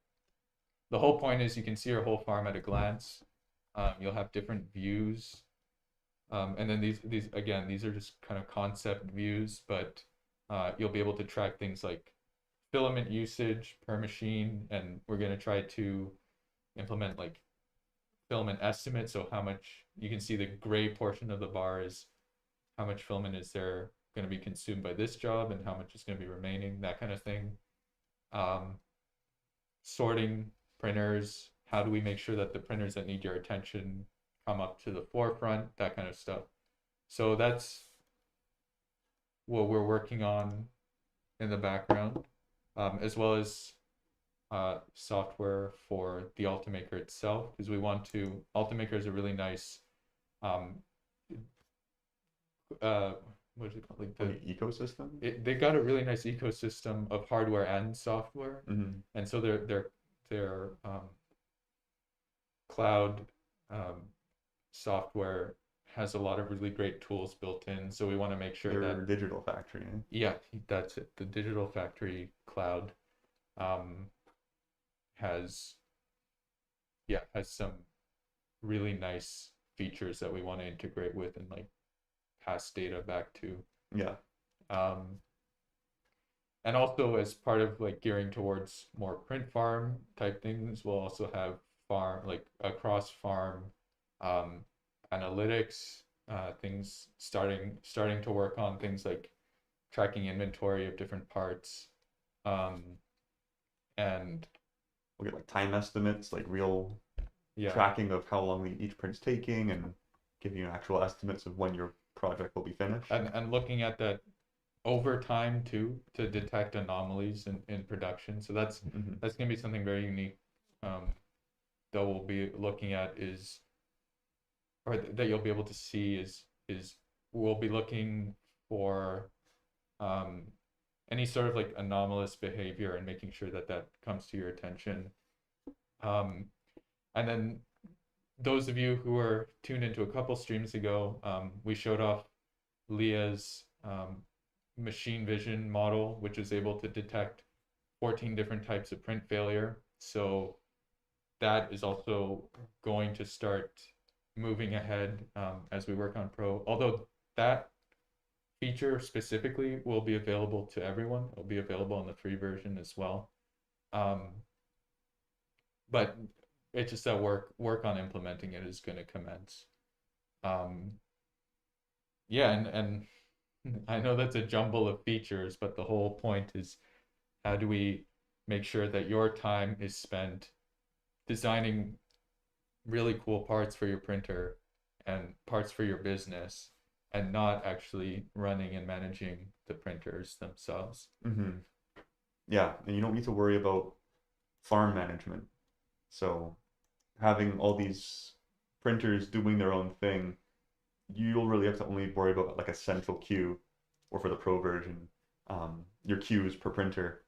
the whole point is you can see your whole farm at a glance. You'll have different views. And then these again, these are just kind of concept views, but you'll be able to track things like filament usage per machine, and we're going to try to implement like filament estimate. So how much, you can see the gray portion of the bar is how much filament is there going to be consumed by this job and how much is going to be remaining, that kind of thing. Sorting printers, how do we make sure that the printers that need your attention come up to the forefront, that kind of stuff. So that's what we're working on in the background, as well as software for the Ultimaker itself, because we want to. Ultimaker is a really nice, um, uh, what is it called? Like Like ecosystem. they got a really nice ecosystem of hardware and software, Mm-hmm. and so their cloud software has a lot of really great tools built in. So we want to make sure Their that digital factory. yeah, that's it. The Digital Factory Cloud um, has has some really nice features that we want to integrate with and like pass data back to. Yeah. And also as part of like gearing towards more print farm type things, we'll also have farm like across farm um, analytics, things starting to work on things like tracking inventory of different parts, and We'll get like time estimates, like real yeah, tracking of how long each print's taking, and give you actual estimates of when your project will be finished. and looking at that over time too to detect anomalies in production. So that's Mm-hmm. that's gonna be something very unique that we'll be looking at is or that you'll be able to see is we'll be looking for um, any sort of like anomalous behavior and making sure that that comes to your attention. Um, and then those of you who were tuned into a couple streams ago, we showed off Leah's machine vision model, which is able to detect 14 different types of print failure. So that is also going to start moving ahead as we work on Pro. Although that feature specifically will be available to everyone. It'll be available in the free version as well. But it's just that work on implementing it is going to commence. Yeah, and I know that's a jumble of features, but the whole point is how do we make sure that your time is spent designing really cool parts for your printer and parts for your business and not actually running and managing the printers themselves. Mm-hmm. Yeah, and you don't need to worry about farm management. So having all these printers doing their own thing, you'll really have to only worry about like a central queue, or for the Pro version, your queues per printer,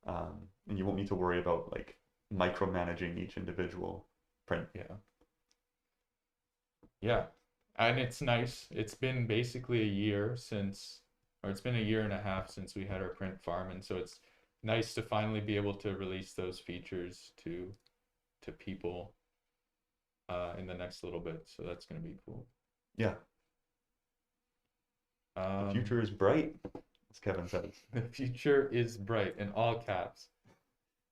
and you won't need to worry about like micromanaging each individual print. Yeah. Yeah. And it's nice. It's been basically a year since, or it's been a year and a half since we had our print farm, and so it's nice to finally be able to release those features to people in the next little bit. So that's going to be cool. Yeah, the future is bright, as Kevin says. The future is bright in all caps.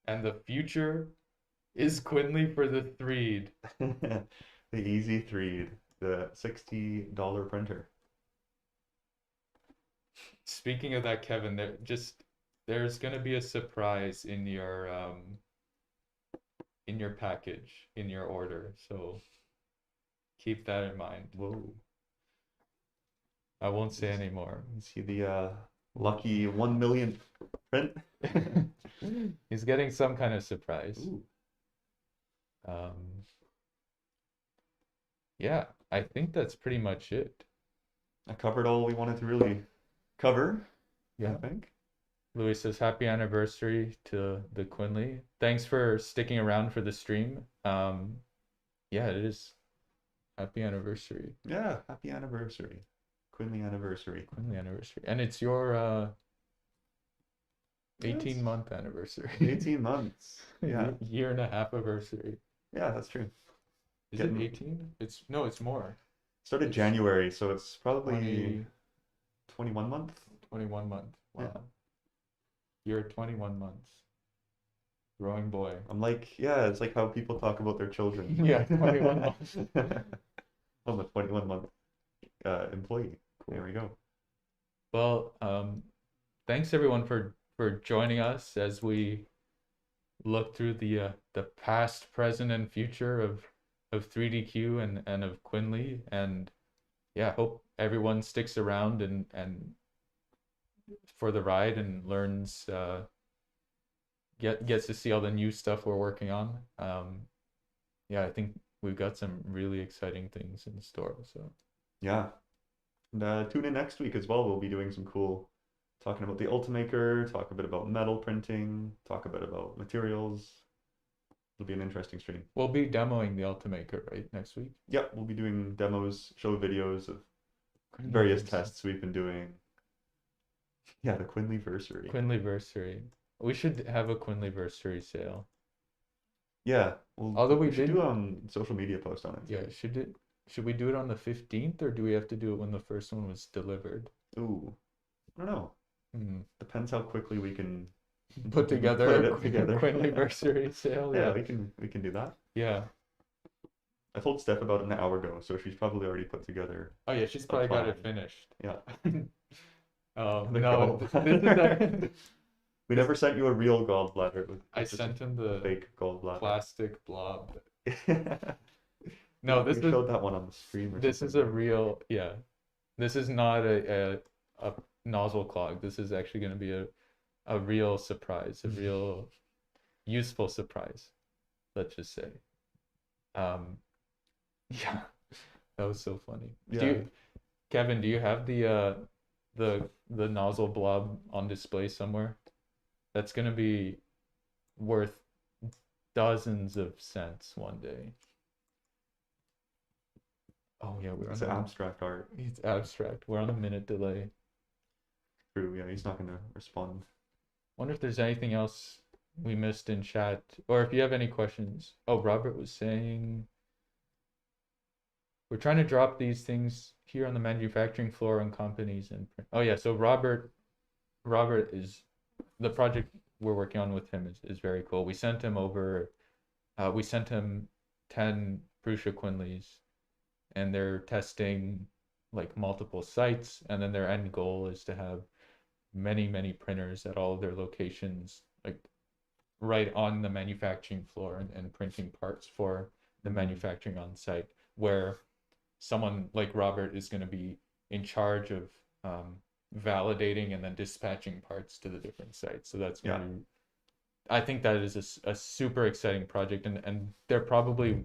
And the future is Quinley for the Threed. The Easy Threed, the $60 printer. Speaking of that, Kevin, there's gonna be a surprise in your package, in your order. So keep that in mind. Whoa. I won't say any more. You see the lucky 1 million print? He's getting some kind of surprise. Ooh. Yeah, I think that's pretty much it. I covered all we wanted to really cover, Yeah. I think. Louis says happy anniversary to the Quinley. Thanks for sticking around for the stream. Yeah, it is. Happy anniversary. Yeah, happy anniversary. Quinley anniversary. Quinley anniversary. And it's your 18-month anniversary. 18 months. Yeah. Year and a half anniversary. Yeah, that's true. Is it 18? It's more. Started It's January, so it's probably 20, 21 month. 21 month. Wow. Yeah. You're 21 months. Growing boy. I'm like, yeah, it's like how people talk about their children. Yeah, 21 months. I'm a 21-month employee. There we go. Well, thanks everyone for joining us as we look through the past, present, and future of 3DQ and of Quinley. And yeah, hope everyone sticks around and for the ride and learns gets to see all the new stuff we're working on. Yeah, I think we've got some really exciting things in store. So Yeah. And tune in next week as well. We'll be doing some cool talking about the Ultimaker, talk a bit about metal printing, talk a bit about materials. It'll be an interesting stream. we'll be demoing the Ultimaker, right, next week? Yeah, we'll be doing demos, show videos of various tests we've been doing. Yeah, the Quinleyversary. Quinleyversary. We should have a Quinleyversary sale. Yeah, well, Although we should did- do a social media post on it. Yeah, should we do it on the 15th, or do we have to do it when the first one was delivered? Ooh, I don't know. Depends how quickly we can Put together put a it together. Quinleyversary sale. Yeah, Yeah. we can do that. Yeah. I told Steph about it an hour ago, so she's probably already put together. Oh yeah, she's probably got it plan. finished. Yeah. No, The gallbladder. this is We never sent you a real gallbladder. It was I just a sent him the fake gallbladder. plastic blob. No, No, this we is showed that one on the stream. Or this is something. a real, yeah. This is not a nozzle clog. This is actually going to be a real surprise, a real useful surprise. Let's just say. Yeah, that was so funny. Yeah. Kevin, do you have the nozzle blob on display somewhere? That's going to be worth dozens of cents one day. Oh yeah, we're It's on abstract art. It's abstract. We're on a minute delay. True. Yeah, he's not gonna respond. Wonder if there's anything else we missed in chat, or if you have any questions. Oh, Robert was saying we're trying to drop these things here on the manufacturing floor on companies and print. Oh yeah, so Robert is the project we're working on with him is very cool. We sent him 10 Prusa Quinleys, and they're testing like multiple sites, and then their end goal is to have many printers at all of their locations, like right on the manufacturing floor and printing parts for the manufacturing on site, where someone like Robert is going to be in charge of validating and then dispatching parts to the different sites. So that's going to be, I think that is a super exciting project, and they're probably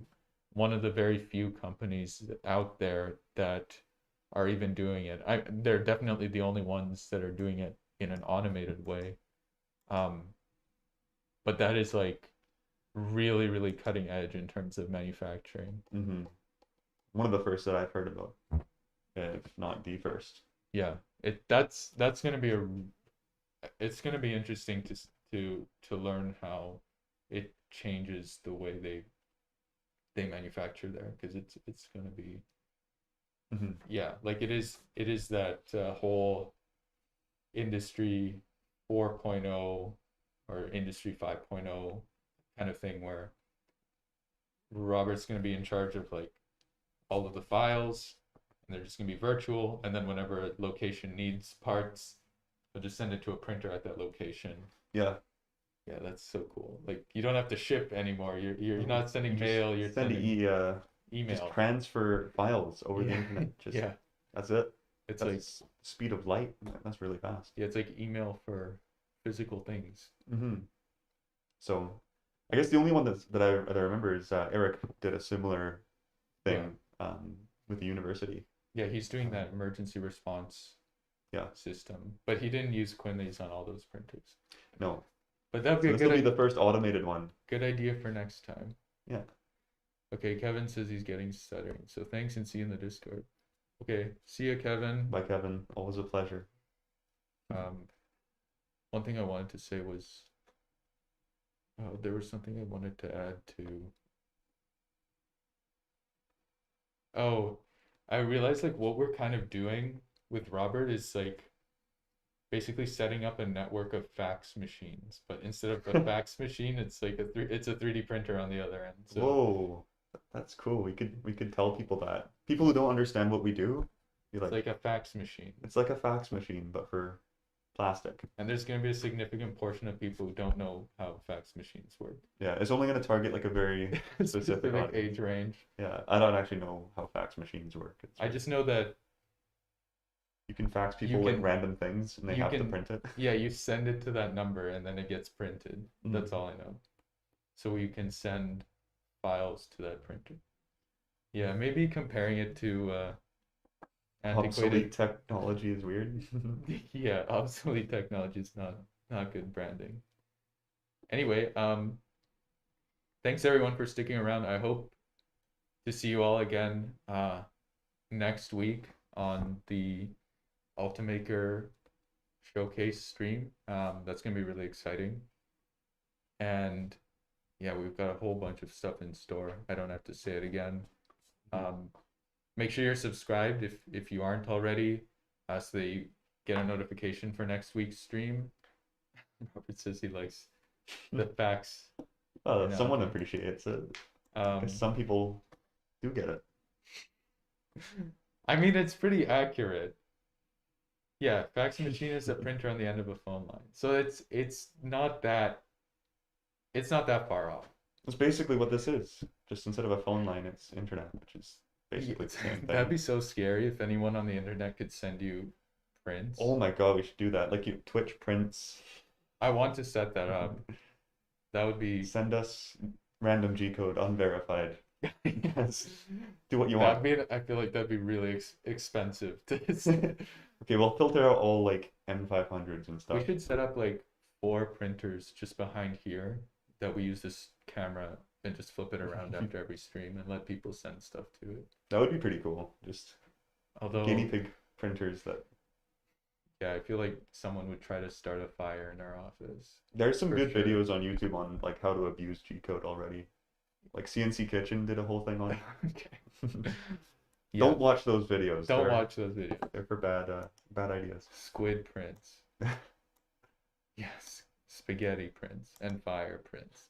one of the very few companies out there that are even doing it. They're definitely the only ones that are doing it in an automated way. But that is like really cutting edge in terms of manufacturing. Mm-hmm. One of the first that I've heard about, if not the first. Yeah, that's gonna be it's gonna be interesting to learn how it changes the way they manufacture there, because it's gonna be yeah, like it is that whole industry 4.0 or industry 5.0 kind of thing, where Robert's going to be in charge of like all of the files, and they're just going to be virtual, and then whenever a location needs parts, they'll just send it to a printer at that location. Yeah. Yeah, that's so cool. Like you don't have to ship anymore. You're not sending mail, you're sending email. just transfer files over the internet. Just that's it. It's that's like speed of light. That's really fast. Yeah, it's like email for physical things. So I guess the only one that I remember is Eric did a similar thing with the university. Yeah, he's doing that emergency response system, but he didn't use Quinleys on all those printers. No. But that'd be this will be the first automated one. Good idea for next time. Yeah. Okay, Kevin says he's getting stuttering. So thanks, and see you in the Discord. Okay, see you, Kevin. Bye, Kevin. Always a pleasure. One thing I wanted to say was, there was something I wanted to add to. Oh, I realized like what we're kind of doing with Robert is like basically setting up a network of fax machines, but instead of a fax machine, it's like it's a 3D printer on the other end. So whoa, that's cool. We could tell people that. People who don't understand what we do, it's like a fax machine. It's like a fax machine, but for plastic. And there's going to be a significant portion of people who don't know how fax machines work. Yeah, it's only going to target like a very specific age range. Yeah, I don't actually know how fax machines work. I just know that You can fax You people like can- random things and they you have to can- print it. Yeah, you send it to that number and then it gets printed. That's all I know. So you can send files to that printer. Yeah, maybe comparing it to Obsolete antiquated. technology is weird. Yeah, obsolete technology is not good branding. Anyway, thanks everyone for sticking around. I hope to see you all again next week on the Ultimaker showcase stream. That's gonna be really exciting. And yeah, we've got a whole bunch of stuff in store. I don't have to say it again. Make sure you're subscribed if you aren't already, so that you get a notification for next week's stream. Robert says he likes the facts. Oh, You know. someone appreciates it. 'Cause some people do get it. I mean, it's pretty accurate. Yeah, fax machine is a printer on the end of a phone line, so it's not that far off. That's basically what this is. Just instead of a phone line, it's internet, which is basically the same thing. That'd be so scary if anyone on the internet could send you prints. Oh my god, we should do that. Like Twitch prints. I want to set that up. That would be. Send us random G code unverified. Yes. Do what you I want. feel like that'd be really expensive to Okay, we'll filter out all like M500s and stuff. We should set up like 4 printers just behind here that we use this camera and just flip it around after every stream and let people send stuff to it. That would be pretty cool. Just Although, guinea pig printers that. yeah, I feel like someone would try to start a fire in our office. There's some For good sure. videos on YouTube on like how to abuse G code already. Like CNC Kitchen did a whole thing on it. Okay. Yeah, Don't watch those videos. don't They're- watch those videos. They're for bad ideas. Squid prints. Yes, spaghetti prints and fire prints.